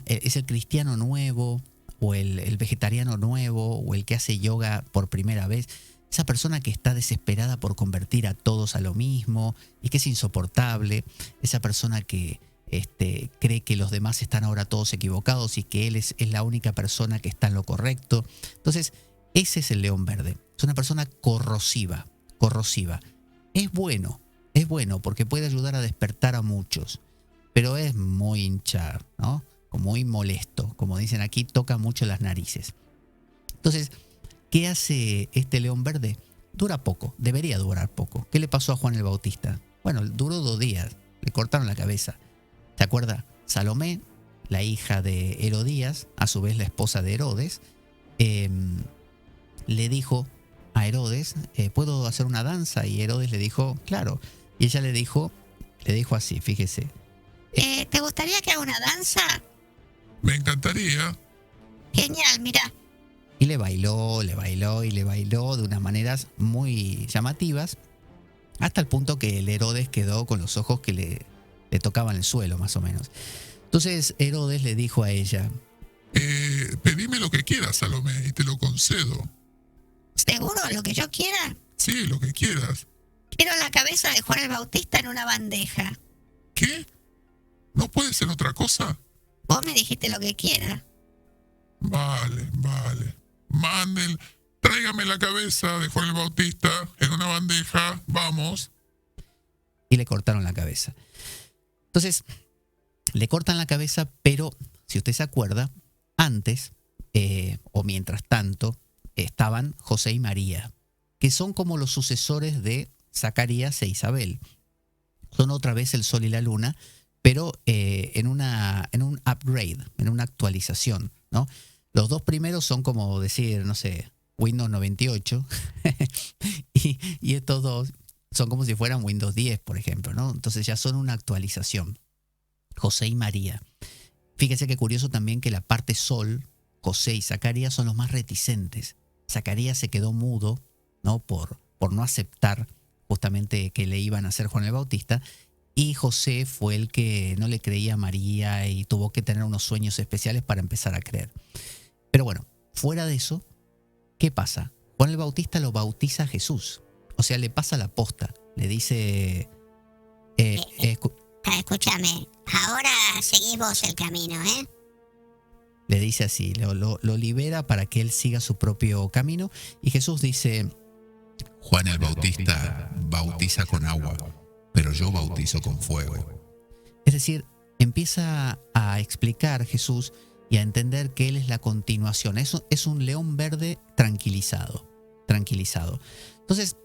es el cristiano nuevo, o el vegetariano nuevo, o el que hace yoga por primera vez. Esa persona que está desesperada por convertir a todos a lo mismo y que es insoportable. Esa persona que cree que los demás están ahora todos equivocados y que él es la única persona que está en lo correcto. Entonces, ese es el león verde. Es una persona corrosiva. Es bueno porque puede ayudar a despertar a muchos, pero es muy hincha, ¿no? Muy molesto. Como dicen aquí, toca mucho las narices. Entonces, ¿qué hace este león verde? Dura poco, debería durar poco. ¿Qué le pasó a Juan el Bautista? Bueno, duró 2 días, le cortaron la cabeza. ¿Se acuerda? Salomé, la hija de Herodías, a su vez la esposa de Herodes, le dijo a Herodes, ¿puedo hacer una danza? Y Herodes le dijo, claro. Y ella le dijo así, fíjese. ¿Te gustaría que haga una danza? Me encantaría. Genial, mira. Y le bailó de unas maneras muy llamativas, hasta el punto que el Herodes quedó con los ojos que le tocaban el suelo más o menos. Entonces Herodes le dijo a ella: pedime lo que quieras, Salomé, y te lo concedo. ¿Seguro lo que yo quiera? Sí, lo que quieras. Quiero la cabeza de Juan el Bautista en una bandeja. ¿Qué? ¿No puede ser otra cosa? Vos me dijiste lo que quiera. Vale. Tráigame la cabeza de Juan el Bautista en una bandeja, vamos. Y le cortaron la cabeza. Entonces, le cortan la cabeza, pero si usted se acuerda, antes, o mientras tanto, estaban José y María, que son como los sucesores de Zacarías e Isabel. Son otra vez el sol y la luna, pero en un upgrade, en una actualización, ¿no? Los dos primeros son como decir, no sé, Windows 98, y estos dos son como si fueran Windows 10, por ejemplo, ¿no? Entonces ya son una actualización. José y María. Fíjese qué curioso también que la parte sol, José y Zacarías, son los más reticentes. Zacarías se quedó mudo, ¿no? Por no aceptar justamente que le iban a hacer Juan el Bautista, y José fue el que no le creía a María y tuvo que tener unos sueños especiales para empezar a creer. Pero bueno, fuera de eso, ¿qué pasa? Juan el Bautista lo bautiza a Jesús, o sea, le pasa la posta, le dice... Escúchame, ahora seguís vos el camino, ¿eh? Le dice así, lo libera para que él siga su propio camino, y Jesús dice: Juan el Bautista bautiza con agua, pero yo bautizo con fuego. Es decir, empieza a explicar Jesús y a entender que él es la continuación. Eso es un león verde tranquilizado. Entonces,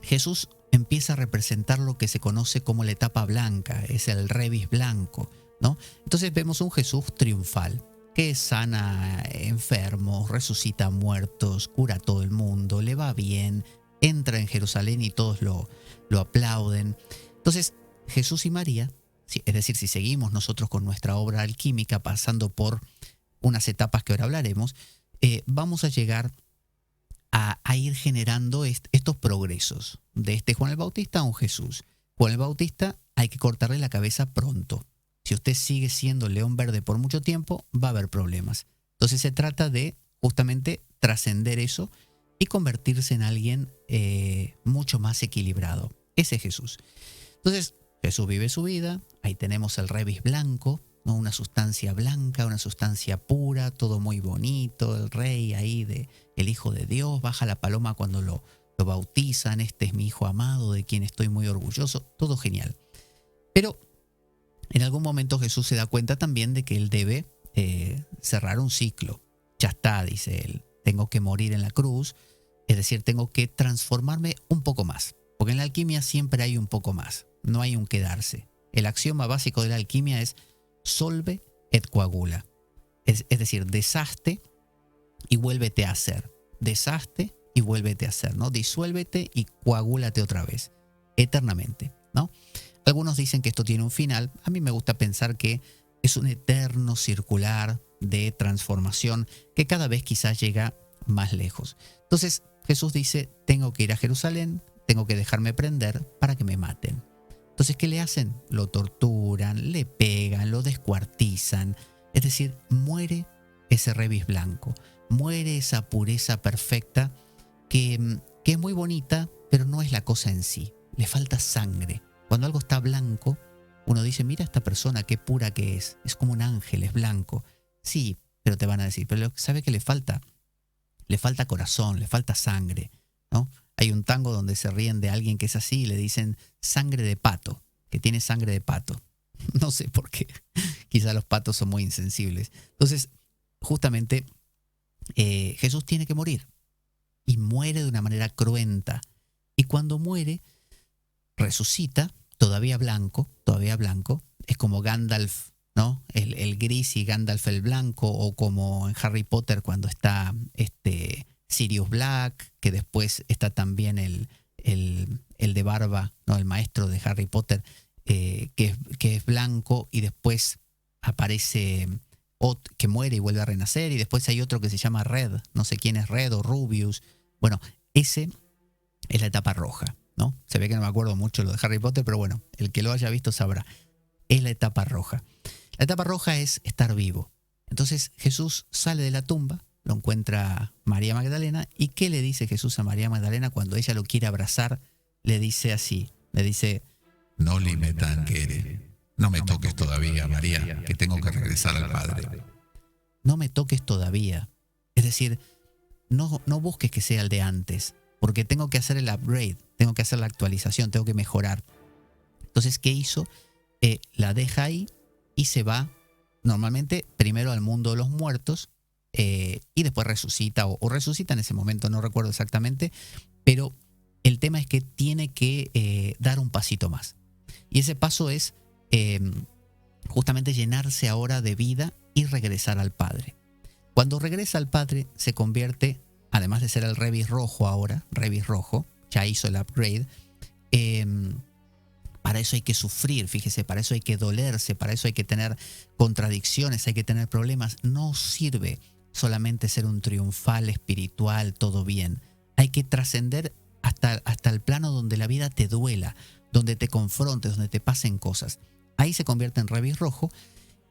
Jesús empieza a representar lo que se conoce como la etapa blanca, es el rebis blanco, ¿no? Entonces vemos un Jesús triunfal, que sana enfermos, resucita muertos, cura a todo el mundo, le va bien, entra en Jerusalén y todos lo aplauden. Entonces, Jesús y María, es decir, si seguimos nosotros con nuestra obra alquímica pasando por unas etapas que ahora hablaremos, vamos a llegar a ir generando estos progresos. De este Juan el Bautista a un Jesús. Juan el Bautista hay que cortarle la cabeza pronto. Si usted sigue siendo león verde por mucho tiempo, va a haber problemas. Entonces se trata de justamente trascender eso y convertirse en alguien mucho más equilibrado. Ese es Jesús. Entonces Jesús vive su vida, ahí tenemos el rebis blanco, ¿no? Una sustancia blanca, una sustancia pura, todo muy bonito, el rey ahí, el Hijo de Dios, baja la paloma cuando lo bautizan, este es mi Hijo amado, de quien estoy muy orgulloso, todo genial. Pero en algún momento Jesús se da cuenta también de que él debe cerrar un ciclo. Ya está, dice él, tengo que morir en la cruz, es decir, tengo que transformarme un poco más, porque en la alquimia siempre hay un poco más, no hay un quedarse. El axioma básico de la alquimia es solve et coagula, es decir, deshazte y vuélvete a hacer, deshazte y vuélvete a hacer, ¿no? Disuélvete y coagúlate otra vez, eternamente, ¿no? Algunos dicen que esto tiene un final. A mí me gusta pensar que es un eterno circular de transformación que cada vez quizás llega más lejos. Entonces Jesús dice, tengo que ir a Jerusalén, tengo que dejarme prender para que me maten. Entonces, ¿qué le hacen? Lo torturan, le pegan, lo descuartizan. Es decir, muere ese rebis blanco, muere esa pureza perfecta que es muy bonita, pero no es la cosa en sí. Le falta sangre. Cuando algo está blanco, uno dice, mira esta persona, qué pura que es como un ángel, es blanco. Sí, pero te van a decir, pero ¿sabe qué le falta? Le falta corazón, le falta sangre, ¿no? Hay un tango donde se ríen de alguien que es así y le dicen sangre de pato, que tiene sangre de pato. No sé por qué, quizá los patos son muy insensibles. Entonces, justamente, Jesús tiene que morir y muere de una manera cruenta. Y cuando muere, resucita, todavía blanco, es como Gandalf, ¿no? El gris y Gandalf el blanco, o como en Harry Potter cuando está Sirius Black, que después está también el de barba, ¿no? El maestro de Harry Potter, que es blanco, y después aparece que muere y vuelve a renacer, y después hay otro que se llama Red, no sé quién es Red o Rubius. Bueno, ese es la etapa roja, ¿no? Se ve que no me acuerdo mucho lo de Harry Potter, pero bueno, el que lo haya visto sabrá. es la etapa roja. La etapa roja es estar vivo. Entonces Jesús sale de la tumba, lo encuentra María Magdalena, y ¿qué le dice Jesús a María Magdalena cuando ella lo quiere abrazar? Le dice así, le dice: No limetan quere. No me toques todavía, María, que tengo que regresar al Padre. no me toques todavía. Es decir, no busques que sea el de antes, porque tengo que hacer el upgrade, tengo que hacer la actualización, tengo que mejorar. Entonces, ¿qué hizo? La deja ahí y se va normalmente primero al mundo de los muertos y después resucita o resucita en ese momento, no recuerdo exactamente, pero el tema es que tiene que dar un pasito más. Y ese paso es justamente llenarse ahora de vida y regresar al Padre. Cuando regresa al Padre se convierte, además de ser el Revis rojo ahora, Revis rojo, ya hizo el upgrade, para eso hay que sufrir, fíjese, para eso hay que dolerse, para eso hay que tener contradicciones, hay que tener problemas. No sirve solamente ser un triunfal espiritual, todo bien. Hay que trascender hasta el plano donde la vida te duela, donde te confrontes, donde te pasen cosas. Ahí se convierte en Revis rojo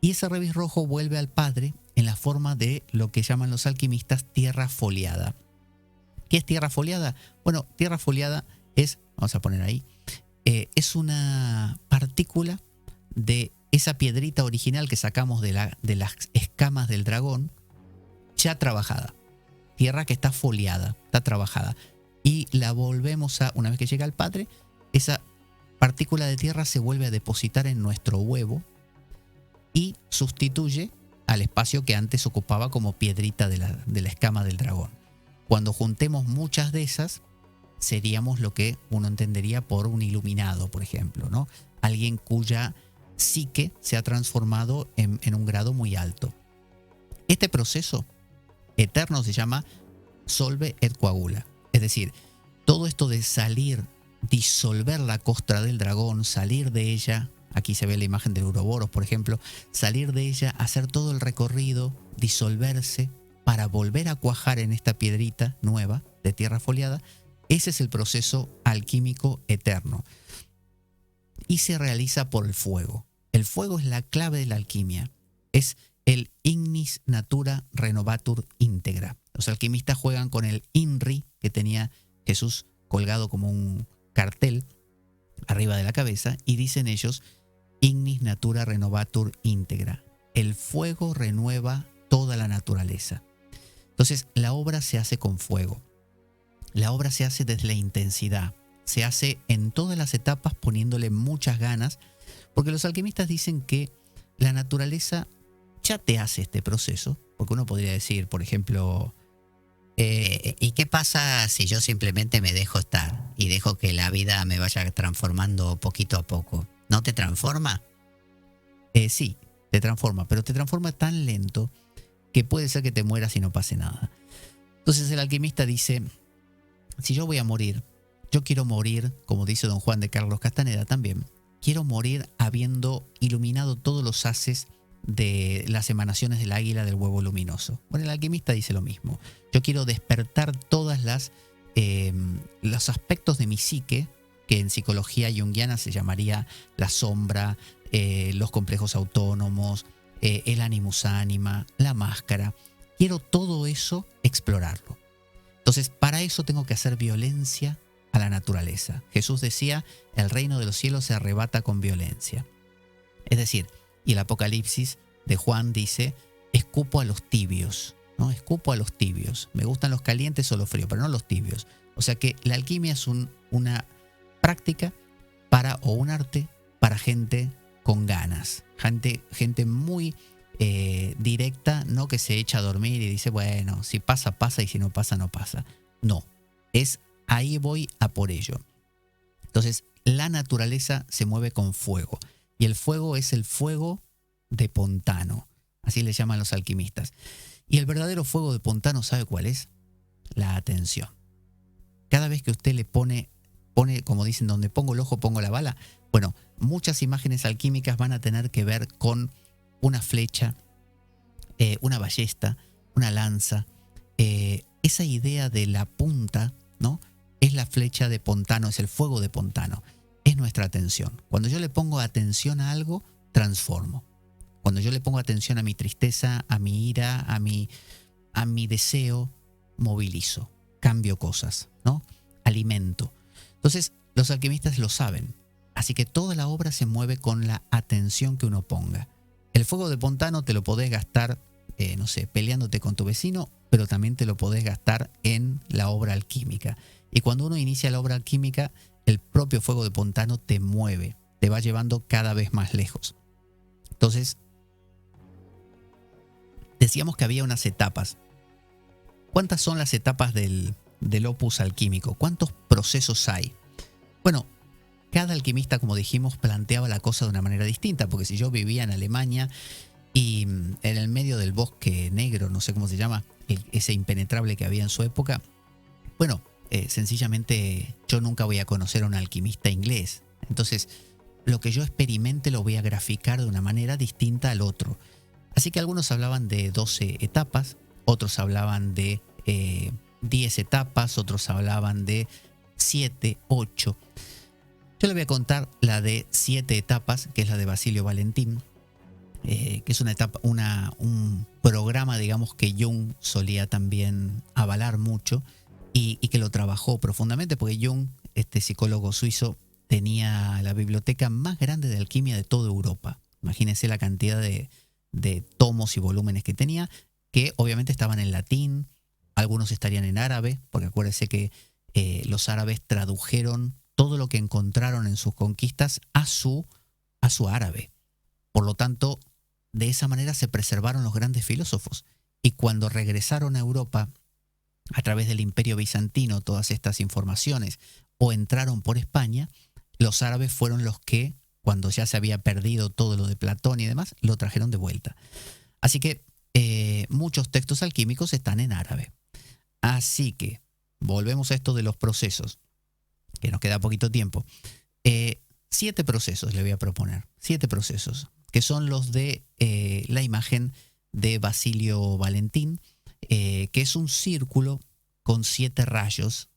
y ese Revis rojo vuelve al Padre en la forma de lo que llaman los alquimistas tierra foliada. ¿Qué es tierra foliada? Bueno, tierra foliada es, vamos a poner ahí, es una partícula de esa piedrita original que sacamos de las escamas del dragón, ya trabajada. Tierra que está foliada, está trabajada. Y la volvemos a, una vez que llega al Padre, esa partícula de tierra se vuelve a depositar en nuestro huevo y sustituye al espacio que antes ocupaba como piedrita de la escama del dragón. Cuando juntemos muchas de esas, seríamos lo que uno entendería por un iluminado, por ejemplo, ¿no? Alguien cuya psique se ha transformado en un grado muy alto. Este proceso eterno se llama solve et coagula. Es decir, todo esto de salir, disolver la costra del dragón, salir de ella, aquí se ve la imagen del Uroboros, por ejemplo, salir de ella, hacer todo el recorrido, disolverse para volver a cuajar en esta piedrita nueva de tierra foliada. Ese es el proceso alquímico eterno y se realiza por el fuego. El fuego es la clave de la alquimia, es el ignis natura renovatur integra. Los alquimistas juegan con el INRI que tenía Jesús colgado como un cartel arriba de la cabeza y dicen ellos ignis natura renovatur integra. El fuego renueva toda la naturaleza. Entonces la obra se hace con fuego. La obra se hace desde la intensidad, se hace en todas las etapas poniéndole muchas ganas, porque los alquimistas dicen que la naturaleza ya te hace este proceso, porque uno podría decir, por ejemplo, ¿y qué pasa si yo simplemente me dejo estar y dejo que la vida me vaya transformando poquito a poco? ¿No te transforma? Sí, te transforma, pero te transforma tan lento que puede ser que te mueras y no pase nada. Entonces el alquimista dice, si yo voy a morir, yo quiero morir, como dice don Juan de Carlos Castaneda también, quiero morir habiendo iluminado todos los haces de las emanaciones del águila del huevo luminoso. Bueno, el alquimista dice lo mismo. Yo quiero despertar todas los aspectos de mi psique, que en psicología junguiana se llamaría la sombra, los complejos autónomos, el animus anima, la máscara. Quiero todo eso explorarlo. Entonces, para eso tengo que hacer violencia a la naturaleza. Jesús decía, el reino de los cielos se arrebata con violencia. Es decir, y el Apocalipsis de Juan dice, escupo a los tibios, ¿no? Escupo a los tibios. Me gustan los calientes o los fríos, pero no los tibios. O sea que la alquimia es una práctica o un arte para gente con ganas. Gente muy directa, no que se echa a dormir y dice, bueno, si pasa, pasa y si no pasa, no pasa. No, es ahí voy a por ello. Entonces, la naturaleza se mueve con fuego. Y el fuego es el fuego de Pontano. Así le llaman los alquimistas. Y el verdadero fuego de Pontano, ¿sabe cuál es? La atención. Cada vez que usted le pone, como dicen, donde pongo el ojo, pongo la bala. Bueno, muchas imágenes alquímicas van a tener que ver con una flecha, una ballesta, una lanza. Esa idea de la punta, ¿no? Es la flecha de Pontano, es el fuego de Pontano. Es nuestra atención. Cuando yo le pongo atención a algo, transformo. Cuando yo le pongo atención a mi tristeza, a mi ira, a mi deseo, movilizo, cambio cosas, ¿no? Alimento. Entonces, los alquimistas lo saben. Así que toda la obra se mueve con la atención que uno ponga. El fuego de Pontano te lo podés gastar, no sé, peleándote con tu vecino, pero también te lo podés gastar en la obra alquímica. Y cuando uno inicia la obra alquímica, el propio fuego de Pontano te mueve, te va llevando cada vez más lejos. Entonces, decíamos que había unas etapas. ¿Cuántas son las etapas del opus alquímico? ¿Cuántos procesos hay? Bueno, cada alquimista, como dijimos, planteaba la cosa de una manera distinta, porque si yo vivía en Alemania y en el medio del bosque negro, no sé cómo se llama, ese impenetrable que había en su época, bueno, sencillamente yo nunca voy a conocer a un alquimista inglés. Entonces, lo que yo experimente lo voy a graficar de una manera distinta al otro. Así que algunos hablaban de 12 etapas, otros hablaban de 10 etapas, otros hablaban de 7, 8. Yo le voy a contar la de 7 etapas, que es la de Basilio Valentín, que es una etapa, un programa, digamos, que Jung solía también avalar mucho y que lo trabajó profundamente, porque Jung, este psicólogo suizo, tenía la biblioteca más grande de alquimia de toda Europa. Imagínense la cantidad de tomos y volúmenes que tenía, que obviamente estaban en latín, algunos estarían en árabe, porque acuérdense que los árabes tradujeron todo lo que encontraron en sus conquistas a su árabe. Por lo tanto, de esa manera se preservaron los grandes filósofos. Y cuando regresaron a Europa, a través del Imperio Bizantino, todas estas informaciones, o entraron por España, los árabes fueron los que, cuando ya se había perdido todo lo de Platón y demás, lo trajeron de vuelta. Así que muchos textos alquímicos están en árabe. Así que volvemos a esto de los procesos, que nos queda poquito tiempo. 7 procesos le voy a proponer. 7 procesos, que son los de la imagen de Basilio Valentín, que es un círculo con 7 rayos,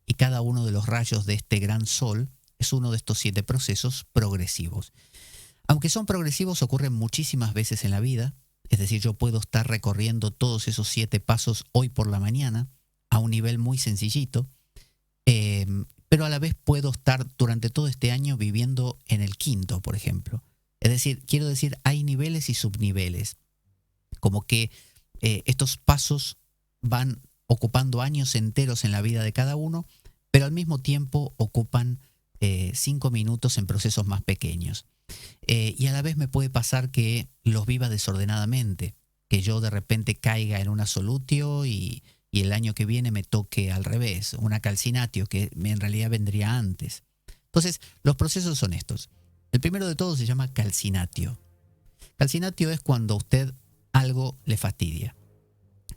y cada uno de los rayos de este gran sol es uno de estos 7 procesos progresivos. Aunque son progresivos, ocurren muchísimas veces en la vida. Es decir, yo puedo estar recorriendo todos esos 7 pasos hoy por la mañana a un nivel muy sencillito, pero a la vez puedo estar durante todo este año viviendo en el 5º, por ejemplo. Es decir, quiero decir, hay niveles y subniveles. Como que estos pasos van ocupando años enteros en la vida de cada uno, pero al mismo tiempo ocupan 5 minutos en procesos más pequeños. Y a la vez me puede pasar que los viva desordenadamente, que yo de repente caiga en una solutio y el año que viene me toque al revés, una calcinatio, que en realidad vendría antes. Entonces, los procesos son estos. El primero de todos se llama calcinatio. Calcinatio es cuando a usted algo le fastidia,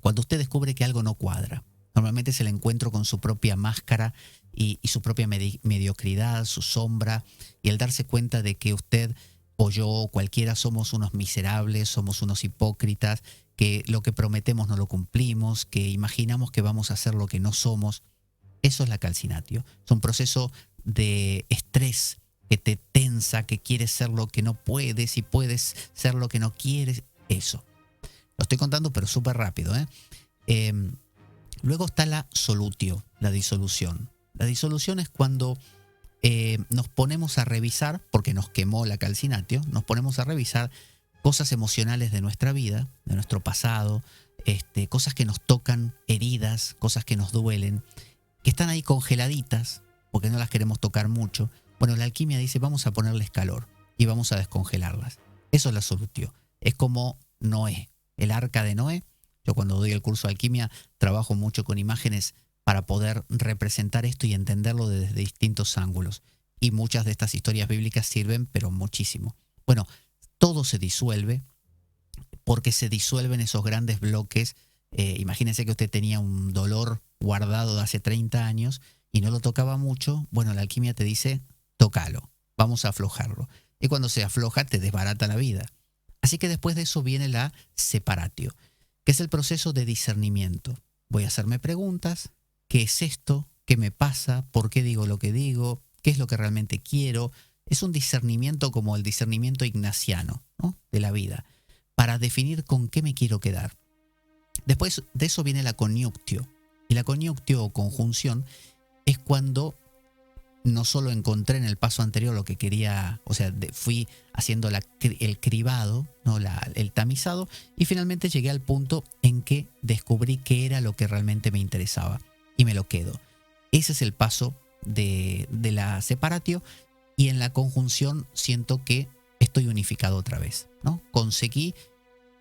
cuando usted descubre que algo no cuadra. Normalmente es el encuentro con su propia máscara y su propia mediocridad, su sombra, y el darse cuenta de que usted o yo o cualquiera somos unos miserables, somos unos hipócritas, que lo que prometemos no lo cumplimos, que imaginamos que vamos a hacer lo que no somos. Eso es la calcinatio. Es un proceso de estrés que te tensa, que quieres ser lo que no puedes y puedes ser lo que no quieres. Eso. Lo estoy contando, pero súper rápido, Luego está la solutio, la disolución. La disolución es cuando nos ponemos a revisar, porque nos quemó la calcinatio, nos ponemos a revisar cosas emocionales de nuestra vida, de nuestro pasado, cosas que nos tocan, heridas, cosas que nos duelen, que están ahí congeladitas, porque no las queremos tocar mucho. Bueno, la alquimia dice, vamos a ponerles calor y vamos a descongelarlas. Eso es la solutio. Es como Noé, el arca de Noé. Yo cuando doy el curso de alquimia trabajo mucho con imágenes para poder representar esto y entenderlo desde distintos ángulos. Y muchas de estas historias bíblicas sirven, pero muchísimo. Bueno, todo se disuelve porque se disuelven esos grandes bloques. Imagínense que usted tenía un dolor guardado de hace 30 años y no lo tocaba mucho. Bueno, la alquimia te dice, tócalo, vamos a aflojarlo. Y cuando se afloja te desbarata la vida. Así que después de eso viene la separatio, que es el proceso de discernimiento. Voy a hacerme preguntas. ¿Qué es esto? ¿Qué me pasa? ¿Por qué digo lo que digo? ¿Qué es lo que realmente quiero? Es un discernimiento como el discernimiento ignaciano, ¿no?, de la vida, para definir con qué me quiero quedar. Después de eso viene la coniunctio. Y la coniunctio o conjunción es cuando no solo encontré en el paso anterior lo que quería, o sea, fui haciendo el cribado, ¿no?, el tamizado, y finalmente llegué al punto en que descubrí qué era lo que realmente me interesaba y me lo quedo. Ese es el paso de la separatio, y en la conjunción siento que estoy unificado otra vez, ¿no? Conseguí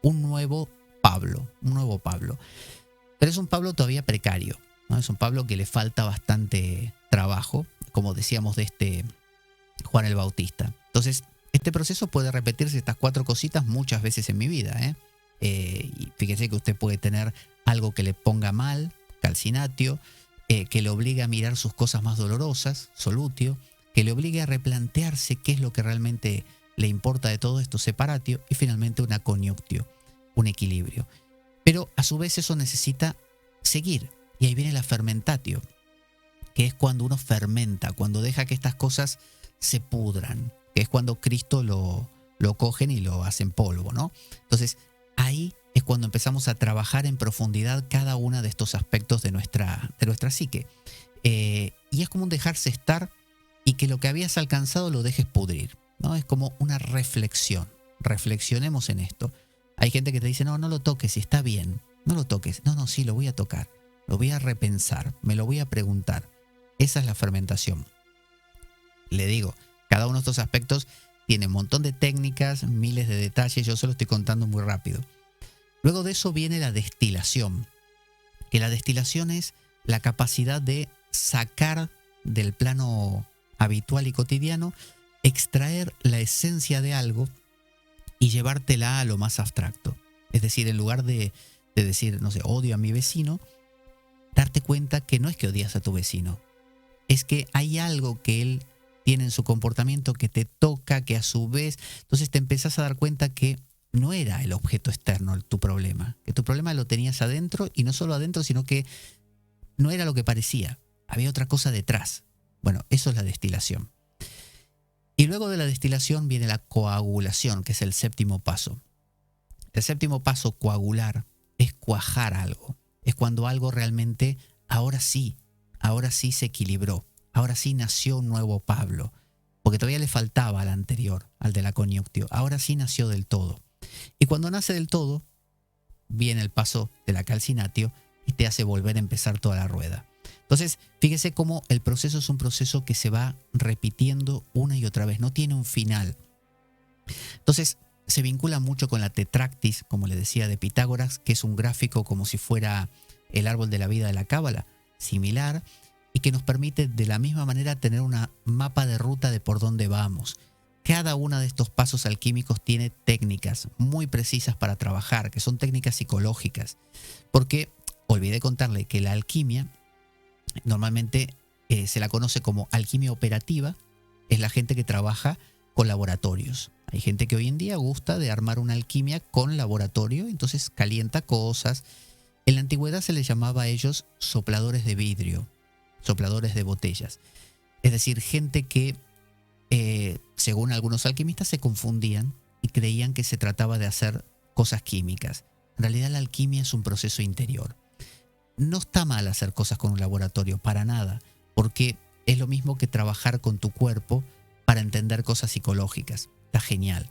un nuevo Pablo, pero es un Pablo todavía precario, ¿no? Es un Pablo que le falta bastante trabajo, como decíamos, de este Juan el Bautista. Entonces, este proceso puede repetirse, estas 4 cositas, muchas veces en mi vida, y fíjese que usted puede tener algo que le ponga mal, calcinatio, que le obligue a mirar sus cosas más dolorosas, solutio, que le obligue a replantearse qué es lo que realmente le importa de todo esto, separatio, y finalmente una coniunctio, un equilibrio. Pero a su vez eso necesita seguir, y ahí viene la fermentatio, que es cuando uno fermenta, cuando deja que estas cosas se pudran, que es cuando Cristo lo cogen y lo hacen polvo, ¿no? Entonces, ahí es cuando empezamos a trabajar en profundidad cada uno de estos aspectos de nuestra psique. Y es como un dejarse estar y que lo que habías alcanzado lo dejes pudrir, ¿no? Es como una reflexión. Reflexionemos en esto. Hay gente que te dice, no lo toques, si está bien, no lo toques. No, sí, lo voy a tocar, lo voy a repensar, me lo voy a preguntar. Esa es la fermentación. Le digo, cada uno de estos aspectos tiene un montón de técnicas, miles de detalles, yo se lo estoy contando muy rápido. Luego de eso viene la destilación, que la destilación es la capacidad de sacar del plano habitual y cotidiano, extraer la esencia de algo y llevártela a lo más abstracto. Es decir, en lugar de decir, no sé, odio a mi vecino, darte cuenta que no es que odias a tu vecino, es que hay algo que él tiene en su comportamiento que te toca, que a su vez, entonces te empezás a dar cuenta que no era el objeto externo tu problema, que tu problema lo tenías adentro, y no solo adentro, sino que no era lo que parecía, había otra cosa detrás. Bueno, eso es la destilación. Y luego de la destilación viene la coagulación, que es el 7º paso. El 7º paso, coagular, es cuajar algo. Es cuando algo realmente, ahora sí se equilibró. Ahora sí nació un nuevo Pablo. Porque todavía le faltaba al anterior, al de la coniunctio. Ahora sí nació del todo. Y cuando nace del todo, viene el paso de la calcinatio y te hace volver a empezar toda la rueda. Entonces, fíjese cómo el proceso es un proceso que se va repitiendo una y otra vez, no tiene un final. Entonces, se vincula mucho con la tetractis, como le decía, de Pitágoras, que es un gráfico como si fuera el árbol de la vida de la Cábala, similar, y que nos permite de la misma manera tener una mapa de ruta de por dónde vamos. Cada uno de estos pasos alquímicos tiene técnicas muy precisas para trabajar, que son técnicas psicológicas, porque olvidé contarle que la alquimia normalmente se la conoce como alquimia operativa, es la gente que trabaja con laboratorios. Hay gente que hoy en día gusta de armar una alquimia con laboratorio, entonces calienta cosas. En la antigüedad se les llamaba a ellos sopladores de vidrio, sopladores de botellas. Es decir, gente que, según algunos alquimistas, se confundían y creían que se trataba de hacer cosas químicas. En realidad la alquimia es un proceso interior. No está mal hacer cosas con un laboratorio, para nada, porque es lo mismo que trabajar con tu cuerpo para entender cosas psicológicas. Está genial.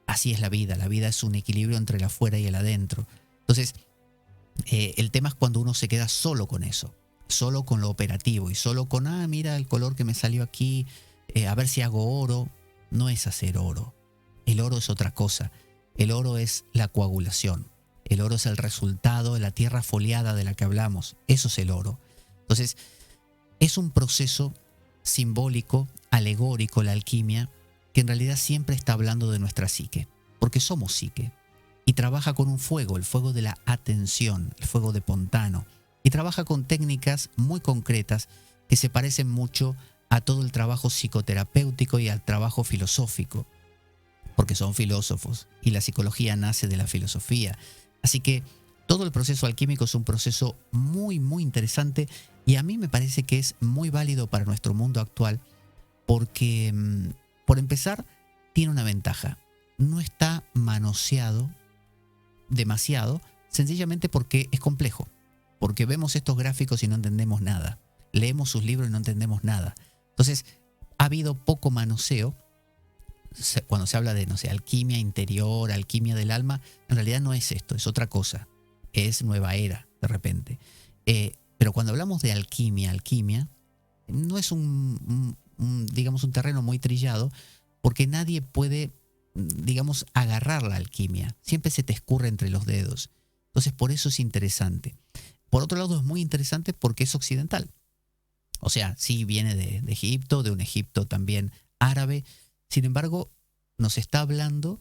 Así es la vida es un equilibrio entre el afuera y el adentro. Entonces, el tema es cuando uno se queda solo con eso, solo con lo operativo y solo con, mira el color que me salió aquí, a ver si hago oro. No es hacer oro. El oro es otra cosa. El oro es la coagulación. El oro es el resultado de la tierra foliada de la que hablamos. Eso es el oro. Entonces, es un proceso simbólico, alegórico, la alquimia, que en realidad siempre está hablando de nuestra psique, porque somos psique. Y trabaja con un fuego, el fuego de la atención, el fuego de Pontano. Y trabaja con técnicas muy concretas que se parecen mucho a todo el trabajo psicoterapéutico y al trabajo filosófico, porque son filósofos y la psicología nace de la filosofía. Así que todo el proceso alquímico es un proceso muy, muy interesante, y a mí me parece que es muy válido para nuestro mundo actual, porque Por empezar, tiene una ventaja. No está manoseado demasiado, sencillamente porque es complejo. Porque vemos estos gráficos y no entendemos nada. Leemos sus libros y no entendemos nada. Entonces, ha habido poco manoseo. Cuando se habla de, no sé, alquimia interior, alquimia del alma, en realidad no es esto, es otra cosa. Es nueva era, de repente. Pero cuando hablamos de alquimia, no es digamos, un terreno muy trillado, porque nadie puede, digamos, agarrar la alquimia. Siempre se te escurre entre los dedos. Entonces, por eso es interesante. Por otro lado, es muy interesante porque es occidental. O sea, sí viene de Egipto, de un Egipto también árabe. Sin embargo, nos está hablando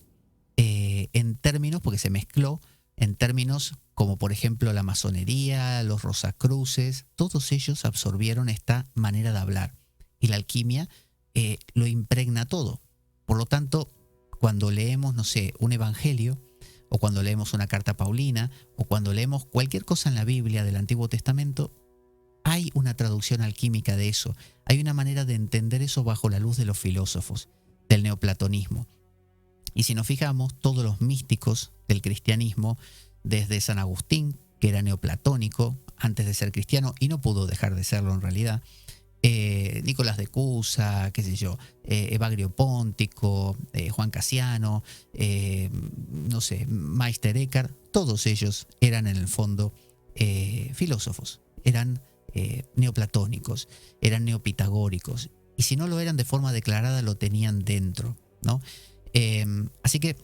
en términos, porque se mezcló, en términos como por ejemplo la masonería, los rosacruces, todos ellos absorbieron esta manera de hablar. Y la alquimia lo impregna todo. Por lo tanto, cuando leemos, no sé, un evangelio, o cuando leemos una carta paulina, o cuando leemos cualquier cosa en la Biblia del Antiguo Testamento, hay una traducción alquímica de eso. Hay una manera de entender eso bajo la luz de los filósofos, del neoplatonismo. Y si nos fijamos, todos los místicos del cristianismo, desde San Agustín, que era neoplatónico antes de ser cristiano, y no pudo dejar de serlo en realidad, Nicolás de Cusa, qué sé yo, Evagrio Póntico, Juan Casiano, no sé, Meister Eckhart, todos ellos eran en el fondo filósofos, eran neoplatónicos, eran neopitagóricos, y si no lo eran de forma declarada, lo tenían dentro, ¿no? Así que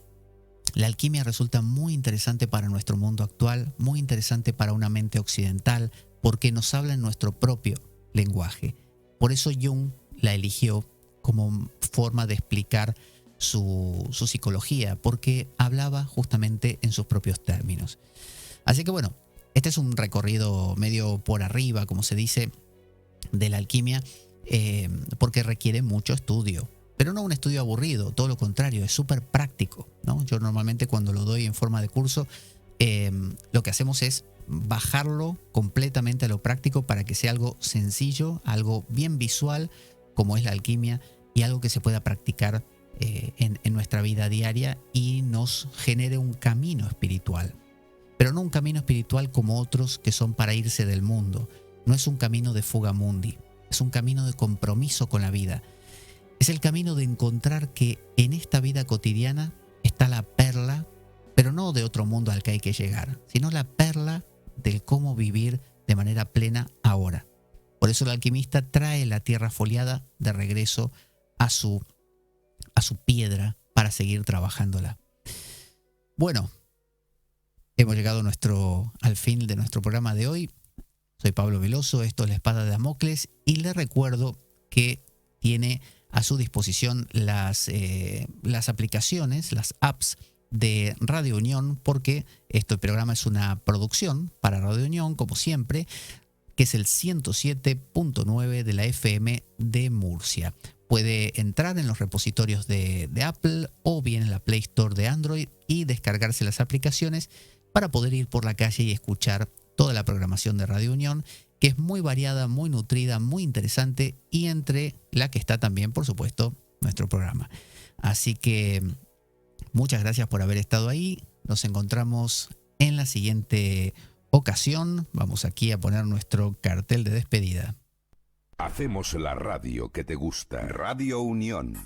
la alquimia resulta muy interesante para nuestro mundo actual, muy interesante para una mente occidental, porque nos habla en nuestro propio lenguaje. Por eso Jung la eligió como forma de explicar su psicología, porque hablaba justamente en sus propios términos. Así que bueno, este es un recorrido medio por arriba, como se dice, de la alquimia, porque requiere mucho estudio. Pero no un estudio aburrido, todo lo contrario, es súper práctico, ¿no? Yo normalmente cuando lo doy en forma de curso, lo que hacemos es bajarlo completamente a lo práctico para que sea algo sencillo, algo bien visual, como es la alquimia, y algo que se pueda practicar en nuestra vida diaria y nos genere un camino espiritual. Pero no un camino espiritual como otros que son para irse del mundo. No es un camino de fuga mundi, es un camino de compromiso con la vida. Es el camino de encontrar que en esta vida cotidiana está la perla, pero no de otro mundo al que hay que llegar, sino la perla del cómo vivir de manera plena ahora. Por eso el alquimista trae la tierra foliada de regreso a su piedra para seguir trabajándola. Bueno, hemos llegado al fin de nuestro programa de hoy. Soy Pablo Veloso, esto es La Espada de Damocles, y les recuerdo que tiene a su disposición las aplicaciones, las apps de Radio Unión, porque este programa es una producción para Radio Unión, como siempre, que es el 107.9 de la FM de Murcia. Puede entrar en los repositorios de Apple o bien en la Play Store de Android y descargarse las aplicaciones para poder ir por la calle y escuchar toda la programación de Radio Unión, que es muy variada, muy nutrida, muy interesante, y entre la que está también, por supuesto, nuestro programa. Así que muchas gracias por haber estado ahí. Nos encontramos en la siguiente ocasión. Vamos aquí a poner nuestro cartel de despedida. Hacemos la radio que te gusta. Radio Unión 107.9.